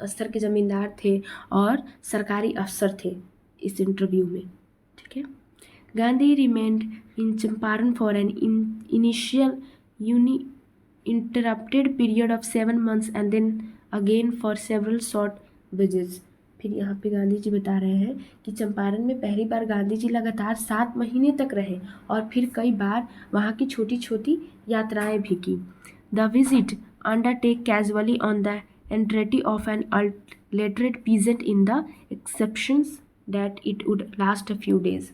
स्तर के जमींदार थे और सरकारी अफसर थे इस इंटरव्यू में, ठीक है। Gandhi remained in Champaran for an initial interrupted period of 7 months and then again for several short visits। फिर यहाँ पे गांधी जी बता रहे हैं कि चंपारण में पहली बार गांधी जी लगातार 7 महीने तक रहे और फिर कई बार वहाँ की छोटी छोटी यात्राएं भी की। The visit undertake casually on the entreaty of an illiterate peasant in the expectations that it would last a few days.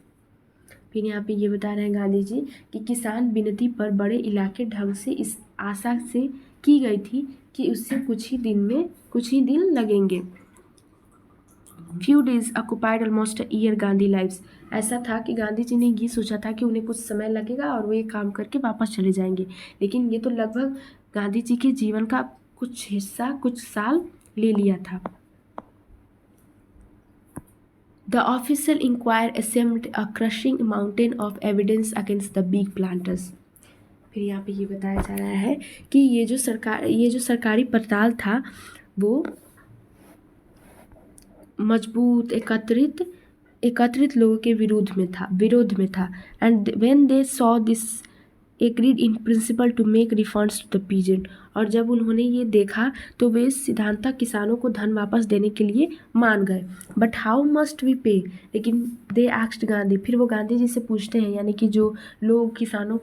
फिर यहाँ पे ये बता रहे हैं गांधी जी कि किसान विनती पर बड़े इलाके ढंग से इस आशा से की गई थी कि उससे कुछ ही दिन लगेंगे। Few days occupied almost a year Gandhi life's. ऐसा था कि गांधी जी ने ये सोचा था कि उन्हें कुछ समय लगेगा और वो ये काम करके वापस चले जाएंगे, लेकिन ये तो लगभग गांधी जी के जीवन का कुछ हिस्सा, कुछ साल ले लिया था। The official inquiry assembled a crushing mountain of evidence against the big planters। फिर यहाँ पे ये बताया जा रहा है कि ये जो सरकारी पड़ताल था वो मजबूत एकत्रित लोगों के विरोध में था and when they saw this agreed in principle to make refunds to the peasant. और जब उन्होंने ये देखा तो वे सिद्धांततः किसानों को धन वापस देने के लिए मान गए। बट हाउ मस्ट वी पे, लेकिन दे आस्क्ड गांधी। फिर वो गांधी जी से पूछते हैं, यानी कि जो लोग किसानों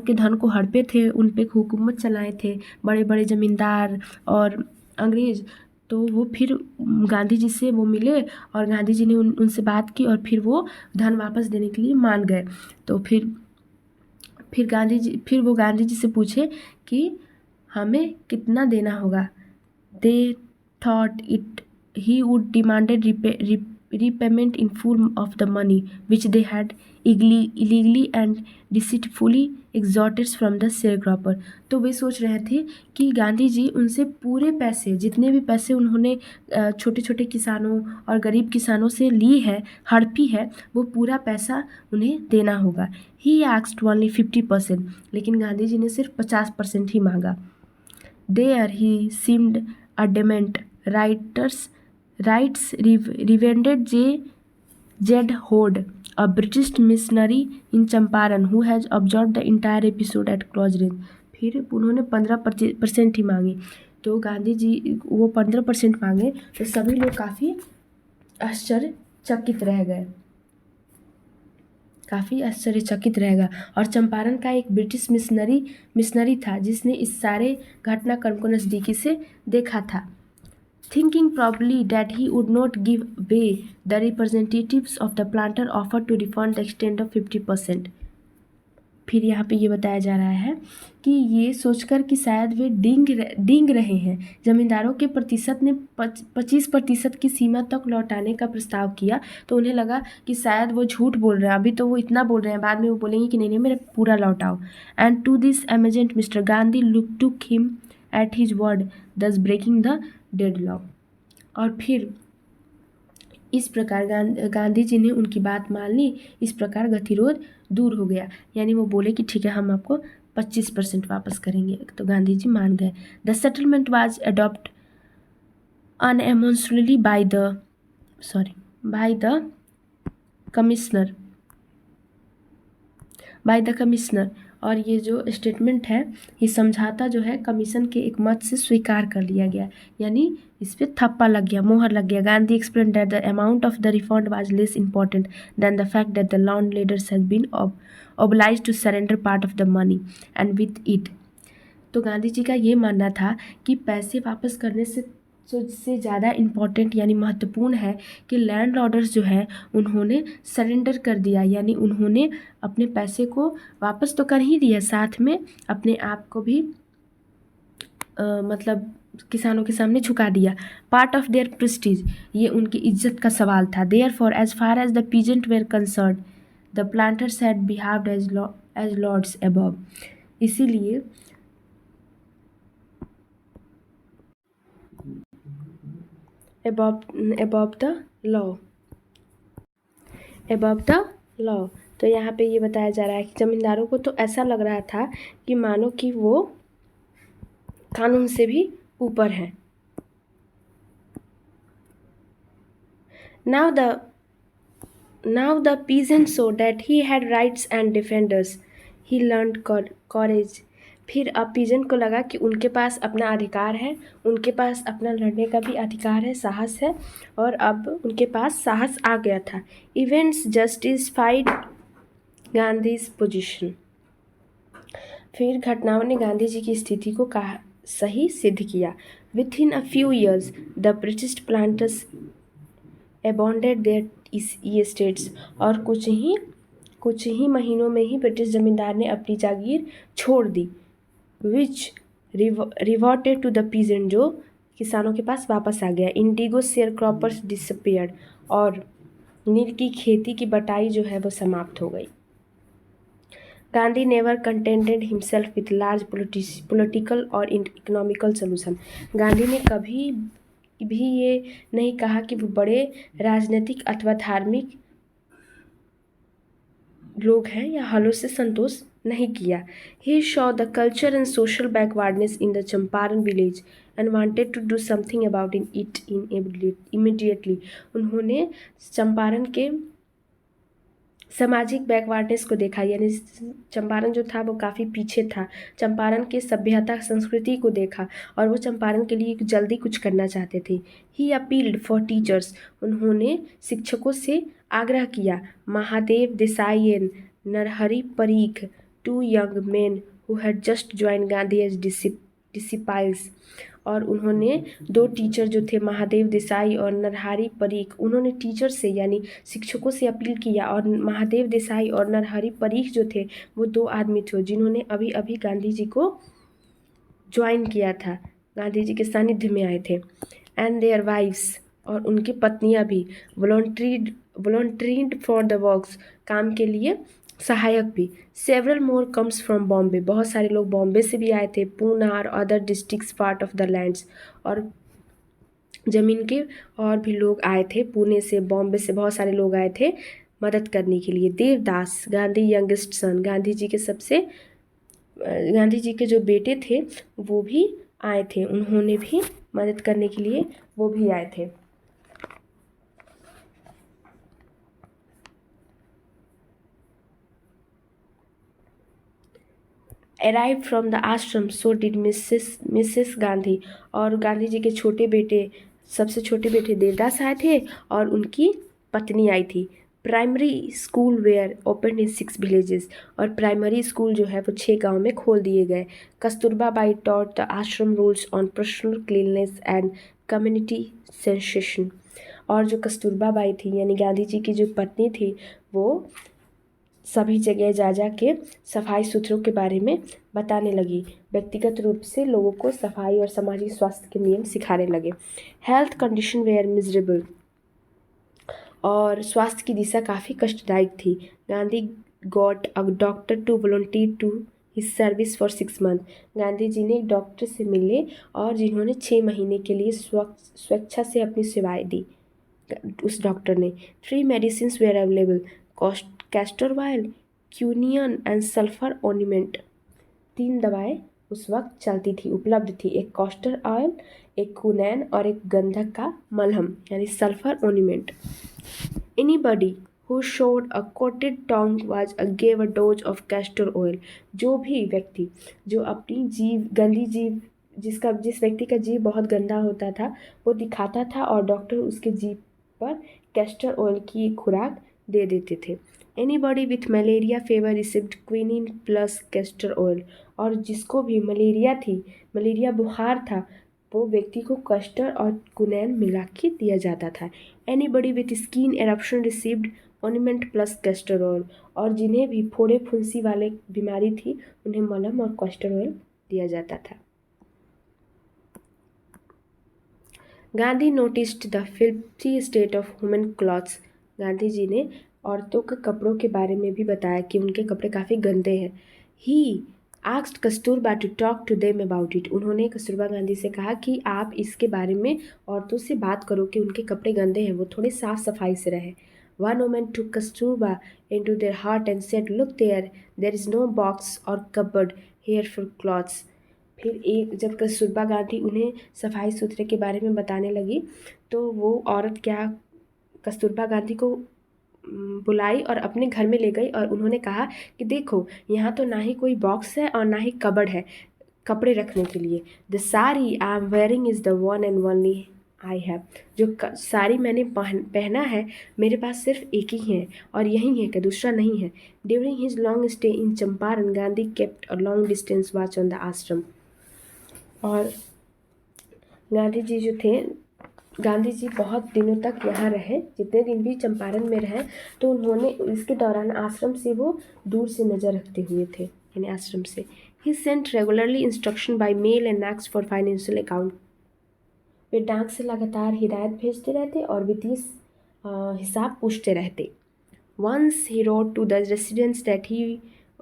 के धन को हड़पे थे, उन पे हुकूमत चलाए थे बड़े बड़े जमींदार और अंग्रेज, तो वो फिर गांधी जी से वो मिले और गांधी जी ने उनसे बात की और फिर वो धन वापस देने के लिए मान गए। तो फिर वो गांधी जी से पूछे कि हमें कितना देना होगा। They thought it he would demanded repayment in full of the money which they had illegally and deceitfully extorted from the sharecropper। तो वे सोच रहे थे कि गांधी जी उनसे पूरे पैसे, जितने भी पैसे उन्होंने छोटे छोटे किसानों और गरीब किसानों से ली है, हड़पी है, वो पूरा पैसा उन्हें देना होगा। ही आस्क्ड ओनली 50%, लेकिन गांधी जी ने सिर्फ 50% ही मांगा। There he seemed adamant writes Reverend Jed Horde, a British missionary in Champaran who has observed the entire episode at close range। फिर उन्होंने 15% ही मांगे, तो गांधी जी वो 15% मांगे तो सभी लोग काफ़ी आश्चर्यचकित रह गए। और चंपारण का एक ब्रिटिश मिशनरी था जिसने इस सारे घटनाक्रम को नज़दीकी से देखा था। Thinking probably that he would not give way, the representatives of the planter offered to refund the extent of 50%। फिर यहाँ पे ये बताया जा रहा है कि ये सोचकर कि शायद वे डिंग रहे हैं, जमींदारों के प्रतिशत ने 25% की सीमा तक लौटाने का प्रस्ताव किया। तो उन्हें लगा कि शायद वो झूठ बोल रहे हैं, अभी तो वो इतना बोल रहे हैं, बाद में वो बोलेंगे कि नहीं मेरे पूरा लौटाओ। And to this amazement mister Gandhi took him at his word, thus breaking the deadlock. और फिर इस प्रकार गांधी जी ने उनकी बात मान ली। इस प्रकार गतिरोध दूर हो गया, यानी वो बोले कि ठीक है हम आपको 25% वापस करेंगे, तो गांधी जी मान गए। The settlement was adopt unanimously by the commissioner. और ये जो स्टेटमेंट है, ये समझौता जो है कमीशन के एक मत से स्वीकार कर लिया गया, यानी इस पर थप्पा लग गया, मोहर लग गया। Gandhi explain that the amount of the refund was less important than the fact that the land leaders has been obliged to surrender part of the money and with it. तो गांधी जी का ये मानना था कि पैसे वापस करने से ज़्यादा इम्पॉर्टेंट यानी महत्वपूर्ण है कि लैंड लॉर्डर्स जो है उन्होंने सरेंडर कर दिया, यानी उन्होंने अपने पैसे को वापस तो कर ही दिया, साथ में अपने आप को भी मतलब किसानों के सामने झुका दिया। पार्ट ऑफ देयर प्रेस्टीज, ये उनकी इज्जत का सवाल था। Therefore as far as the peasant were concerned, the planters had behaved as lords above, इसीलिए above the law, above the law। तो यहाँ पे ये बताया जा रहा है कि जमींदारों को तो ऐसा लग रहा था कि मानो कि वो कानून से भी ऊपर है। Now the peasant saw that he had rights and defenders. He learned courage. फिर अब पीजेंट को लगा कि उनके पास अपना अधिकार है, उनके पास अपना लड़ने का भी अधिकार है, साहस है, और अब उनके पास साहस आ गया था। Events justified Gandhi's position. फिर घटनाओं ने गांधी जी की स्थिति को सही सिद्ध किया। With in a few years the British planters abandoned their estates, और कुछ ही महीनों में ही ब्रिटिश जमींदार ने अपनी जागीर छोड़ दी। विच रिवर्टेड टू द पीजेंट, जो किसानों के पास वापस आ गया। इंडिगो शेयर क्रॉपर्स डिसअपियर्ड, और नील की खेती की बटाई जो है वो समाप्त हो गई। Gandhi never contented himself with large political और इकोनॉमिकल सोल्यूशन। गांधी ने कभी भी ये नहीं कहा कि वो बड़े राजनीतिक अथवा धार्मिक लोग हैं या हलों से संतोष नहीं किया। He saw the culture and social backwardness in the Champaran village and wanted to do something about it immediately. उन्होंने चंपारण के सामाजिक बैकवर्डनेस को देखा, यानी चंपारण जो था वो काफ़ी पीछे था, चंपारण के सभ्यता संस्कृति को देखा, और वो चंपारण के लिए जल्दी कुछ करना चाहते थे। ही अपील्ड फॉर टीचर्स, उन्होंने शिक्षकों से आग्रह किया। Mahadev Desai and Narhari Parikh, two young men who had just join Gandhi as disciples, और उन्होंने दो टीचर जो थे महादेव देसाई और नरहरि परीख, उन्होंने टीचर से यानी शिक्षकों से अपील किया। और महादेव देसाई और नरहरि परीख जो थे वो दो आदमी थे जिन्होंने अभी अभी गांधी जी को ज्वाइन किया था, गांधी जी के सानिध्य में आए थे। एंड देयर वाइफ्स, और उनकी पत्नियां भी वॉलंटरीड फॉर द वर्क्स, काम के लिए सहायक भी। Several more comes from Bombay, बहुत सारे लोग बॉम्बे से भी आए थे। पूना और other districts part of the lands, और ज़मीन के और भी लोग आए थे। पुणे से, बॉम्बे से बहुत सारे लोग आए थे मदद करने के लिए। देवदास, गांधी यंगेस्ट सन, गांधी जी के जो बेटे थे वो भी आए थे, उन्होंने भी मदद करने के लिए वो भी आए थे। अराइव फ्रॉम द आश्रम, सो डिड मिसेस गांधी, और गांधी जी के छोटे बेटे, सबसे छोटे बेटे देवदास आए थे और उनकी पत्नी आई थी। Primary school were open in 6 villages, और प्राइमरी स्कूल जो है वो 6 गांव में खोल दिए गए। Kasturba Bai taught the ashram rules on personal cleanness and community sensation, और जो कस्तूरबा बाई थी यानी गांधी जी की जो पत्नी थी वो सभी जगह जा के सफाई सुथरों के बारे में बताने लगी, व्यक्तिगत रूप से लोगों को सफाई और सामाजिक स्वास्थ्य के नियम सिखाने लगे। हेल्थ कंडीशन वेयर मिजरेबल, और स्वास्थ्य की दिशा काफ़ी कष्टदायक थी। Gandhi got a doctor to volunteer to his service for 6 month, Gandhi ji ने एक डॉक्टर से मिले और जिन्होंने 6 महीने के लिए स्वेच्छा से अपनी सेवाएं दी। उस डॉक्टर ने 3 medicine were available, castor oil, quinine and sulphur ointment, 3 दवाएं उस वक्त चलती थी, उपलब्ध थी। एक कॉस्टर ऑयल, एक कुनैन और एक गंधक का मलहम यानी sulphur ointment. Anybody who showed a coated tongue was gave a dose of castor oil, जो भी व्यक्ति जो अपनी गंदी जीभ जिस व्यक्ति का जीभ बहुत गंदा होता था वो दिखाता था और डॉक्टर उसके जीभ पर कैस्टर ऑयल की खुराक दे देते थे। Anybody with malaria fever received quinine plus castor oil, और जिसको भी मलेरिया थी, मलेरिया बुखार था, वो व्यक्ति को कैस्टर और क्विनैन मिला के दिया जाता था। Anybody with skin eruption received ointment plus castor oil, और जिन्हें भी फोड़े फुंसी वाले बीमारी थी उन्हें मलहम और कैस्टर ऑयल दिया जाता था। Gandhi noticed the filthy state of women clothes, Gandhi ji ने औरतों के कपड़ों के बारे में भी बताया कि उनके कपड़े काफ़ी गंदे हैं। He asked Kasturba to talk to them about it. उन्होंने कस्तूरबा गांधी से कहा कि आप इसके बारे में औरतों से बात करो कि उनके कपड़े गंदे हैं, वो थोड़े साफ सफाई से रहे। One woman took Kasturba into their heart and said, "Look there is no box or cupboard here for clothes." फिर एक जब कस्तूरबा गांधी उन्हें सफाई सुथरे के बारे में बताने लगी तो वो औरत क्या कस्तूरबा गांधी को बुलाई और अपने घर में ले गई और उन्होंने कहा कि देखो, यहाँ तो ना ही कोई बॉक्स है और ना ही कबर्ड है कपड़े रखने के लिए। The sari I am wearing is the one and only I have. जो साड़ी मैंने पहना है मेरे पास सिर्फ एक ही है और यही है कि दूसरा नहीं है। During his long stay in Champaran Gandhi kept a long distance watch on the आश्रम। और गांधी जी जो थे, गांधी जी बहुत दिनों तक यहाँ रहे, जितने दिन भी चंपारण में रहे तो उन्होंने इसके दौरान आश्रम से वो दूर से नज़र रखते हुए थे, यानी आश्रम से। He sent regularly instruction by mail and asked for financial account. वे डाक से लगातार हिदायत भेजते रहते और वित्तीय हिसाब पूछते रहते। Once he wrote to the residents that he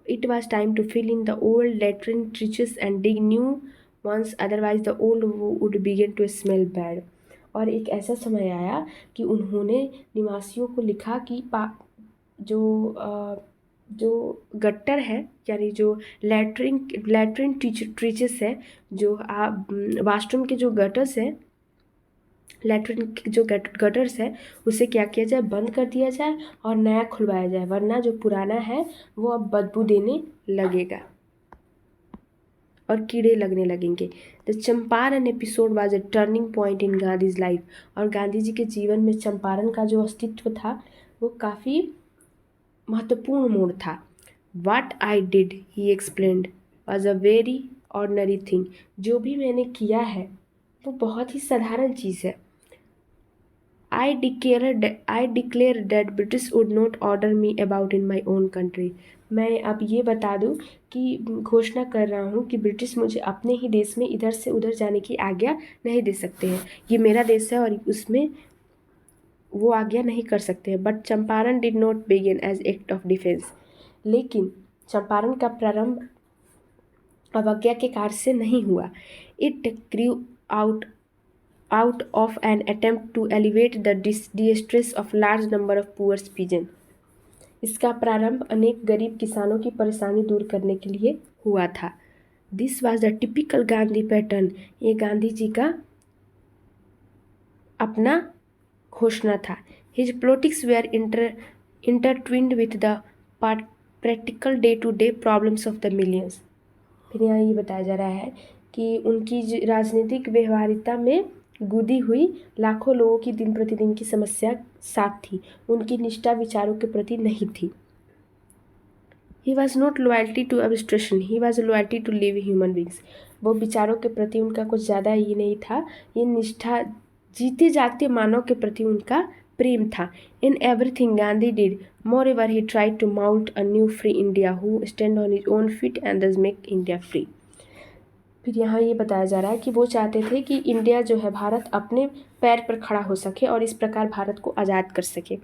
it was time to fill in the old latrine trenches and dig new ones, otherwise the old would begin to smell bad। और एक ऐसा समय आया कि उन्होंने निवासियों को लिखा कि जो गट्टर है, यानी जो लैट्रिन ट्रीचेस है, जो वाशरूम के जो गटर्स है, लैट्रिन के जो गटर्स है, उसे क्या किया जाए, बंद कर दिया जाए और नया खुलवाया जाए, वरना जो पुराना है वो अब बदबू देने लगेगा और कीड़े लगने लगेंगे। The Champaran episode was a turning point in Gandhi's life. और गांधी जी के जीवन में चंपारण का जो अस्तित्व था वो काफ़ी महत्वपूर्ण मोड़ था। What I did, he explained, was a very ordinary thing। जो भी मैंने किया है वो बहुत ही साधारण चीज़ है। I declare that British would not order me about in my own country। मैं अब ये बता दूँ कि घोषणा कर रहा हूँ कि ब्रिटिश मुझे अपने ही देश में इधर से उधर जाने की आज्ञा नहीं दे सकते हैं। ये मेरा देश है और उसमें वो आज्ञा नहीं कर सकते हैं। But Champaran did not begin as act of defence. लेकिन चंपारण का प्रारंभ अवज्ञा के कार्य से नहीं हुआ। It grew out of an attempt to alleviate the distress of large number of poor peasants। इसका प्रारंभ अनेक गरीब किसानों की परेशानी दूर करने के लिए हुआ था। This was the typical Gandhi pattern. ये गांधी जी का अपना घोषणा था। His politics were intertwined with the practical day to day problems of the millions. फिर यहाँ ये बताया जा रहा है कि उनकी राजनीतिक व्यवहारिता में गुदी हुई लाखों लोगों की दिन प्रतिदिन की समस्या साथ थी, उनकी निष्ठा विचारों के प्रति नहीं थी। He was not loyalty to abstraction, he was loyalty to live human beings. वो विचारों के प्रति उनका कुछ ज़्यादा ही नहीं था, ये निष्ठा जीते जागते मानव के प्रति उनका प्रेम था। In everything Gandhi did more ever he tried to mount a new free India who stand on his own feet and thus make India free. फिर यहाँ ये बताया जा रहा है कि वो चाहते थे कि इंडिया जो है, भारत अपने पैर पर खड़ा हो सके और इस प्रकार भारत को आज़ाद कर सके।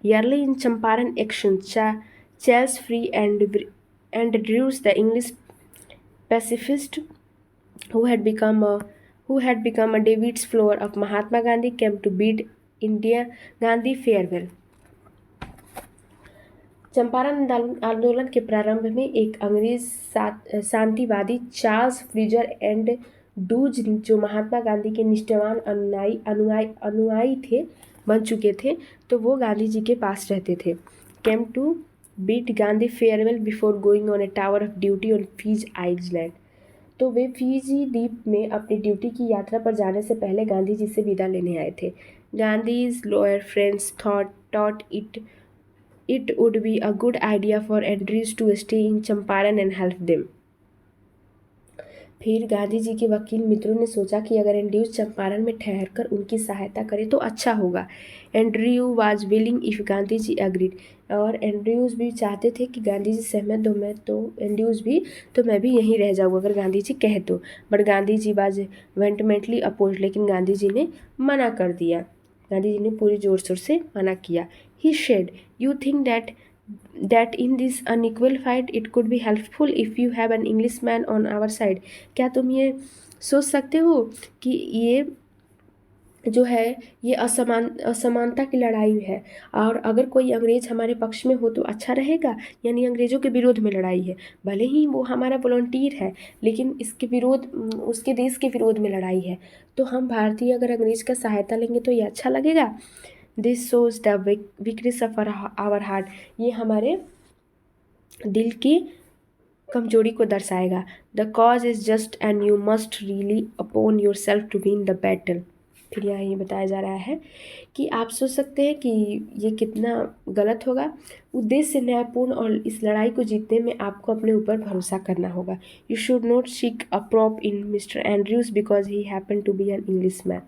Early in Champaran action Charles Freer Andrews the English pacifist who had become a David's flower of Mahatma Gandhi came to bid India Gandhi farewell। Champaran आंदोलन के प्रारंभ में एक अंग्रेज शांतिवादी चार्ल्स फ्रीजर एंड डूज, जो महात्मा गांधी के निष्ठावान अनुयायी थे, बन चुके थे, तो वो गांधी जी के पास रहते थे। Came to bid Gandhi farewell before going on a tour of duty on Fiji island. तो वे फीजी द्वीप में अपनी ड्यूटी की यात्रा पर जाने से पहले गांधी जी से विदा लेने आए थे। Gandhi's lower friends thought it would be a good idea for Andrews to stay in Champaran and help them। फिर गांधी जी के वकील मित्रों ने सोचा कि अगर एंड्रयूज चंपारण में ठहरकर उनकी सहायता करे तो अच्छा होगा। Andrew was willing if Gandhi ji agreed. और एंड्रयूज भी चाहते थे कि गांधी जी सहमत हो, मैं भी यहीं रह जाऊँ अगर गांधी जी कहे तो। But Gandhi ji was vehemently oppose, लेकिन गांधी जी ने मना कर दिया। गांधी जी ने पूरी जोर शोर से मना किया। He said, "You think that in this unequal fight it could be helpful if you have an Englishman on our side?" क्या तुम ये सोच सकते हो कि ये जो है ये असमानता की लड़ाई है, और अगर कोई अंग्रेज हमारे पक्ष में हो तो अच्छा रहेगा? यानी अंग्रेज़ों के विरोध में लड़ाई है, भले ही वो हमारा वॉलंटियर है, लेकिन इसके विरोध उसके देश के विरोध में लड़ाई है। तो हम भारतीय अगर अंग्रेज़ का सहायता लेंगे तो ये अच्छा लगेगा? This shows the weakness of our heart. ये हमारे दिल की कमजोरी को दर्शाएगा। The cause is just and you must rely upon yourself to win the battle. फिर यहाँ ये बताया जा रहा है कि आप सोच सकते हैं कि ये कितना गलत होगा। उद्देश्य न्यायपूर्ण और इस लड़ाई को जीतने में आपको अपने ऊपर भरोसा करना होगा। You should not seek a prop in mister Andrews because he happen to be an Englishman.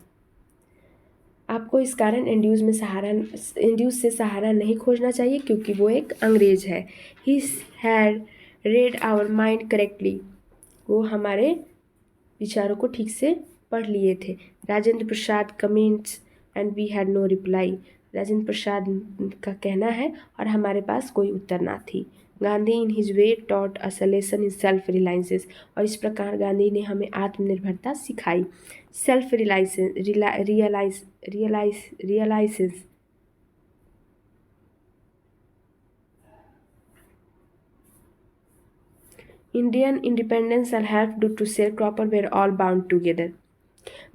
आपको इस कारण एंड्यूज से सहारा नहीं खोजना चाहिए क्योंकि वो एक अंग्रेज है। He had read our mind correctly. वो हमारे विचारों को ठीक से पढ़ लिए थे। Rajendra Prasad comments and we had no reply. Rajendra Prasad का कहना है और हमारे पास कोई उत्तर ना थी। Gandhi in his way taught us a lesson in self reliances. और इस प्रकार गांधी ने हमें आत्मनिर्भरता सिखाई। Self reliance Indian independence and help do to sharecropper were all bound together.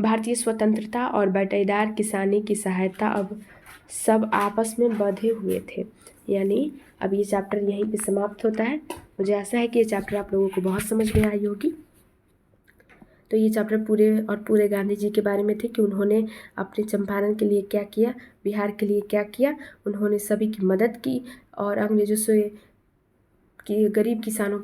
भारतीय स्वतंत्रता और बटेदार किसानी की सहायता अब सब आपस में बंधे हुए थे। यानी अब ये चैप्टर यहीं पे समाप्त होता है। मुझे आशा है कि ये चैप्टर आप लोगों को बहुत समझ में आई होगी। तो ये चैप्टर पूरे गांधी जी के बारे में थे कि उन्होंने अपने चंपारण के लिए क्या किया, बिहार के लिए क्या किया। उन्होंने सभी की मदद की और अंग्रेजों से कि गरीब किसानों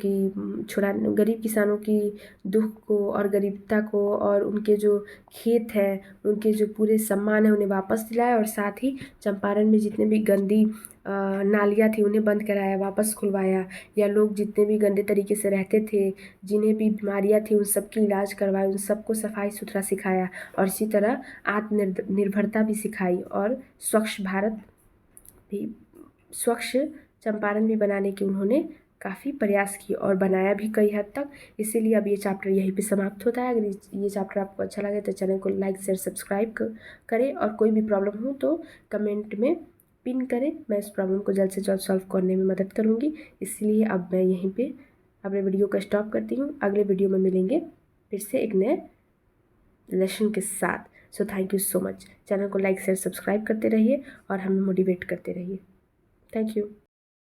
की दुख को और गरीबता को और उनके जो खेत हैं, उनके जो पूरे सम्मान है उन्हें वापस दिलाया, और साथ ही चंपारण में जितने भी गंदी नालियाँ थी उन्हें बंद कराया, वापस खुलवाया, या लोग जितने भी गंदे तरीके से रहते थे, जिन्हें भी बीमारियाँ थी, उन सब की इलाज करवाए, उन सबको सफाई सुथरा सिखाया, और इसी तरह आत्मनिर्भरता भी सिखाई, और स्वच्छ चंपारण भी बनाने की उन्होंने काफ़ी प्रयास किए और बनाया भी कई हद तक। इसीलिए अब ये चैप्टर यहीं पे समाप्त होता है। अगर ये चैप्टर आपको अच्छा लगे तो चैनल को लाइक शेयर सब्सक्राइब करें, और कोई भी प्रॉब्लम हो तो कमेंट में पिन करें। मैं इस प्रॉब्लम को जल्द से जल्द सॉल्व करने में मदद करूँगी। इसलिए अब मैं यहीं पे अपने वीडियो को स्टॉप करती हूँ। अगले वीडियो में मिलेंगे फिर से एक नए लेसन के साथ। So thank you so much. Channel को लाइक शेयर सब्सक्राइब करते रहिए और हमें मोटिवेट करते रहिए। Thank you.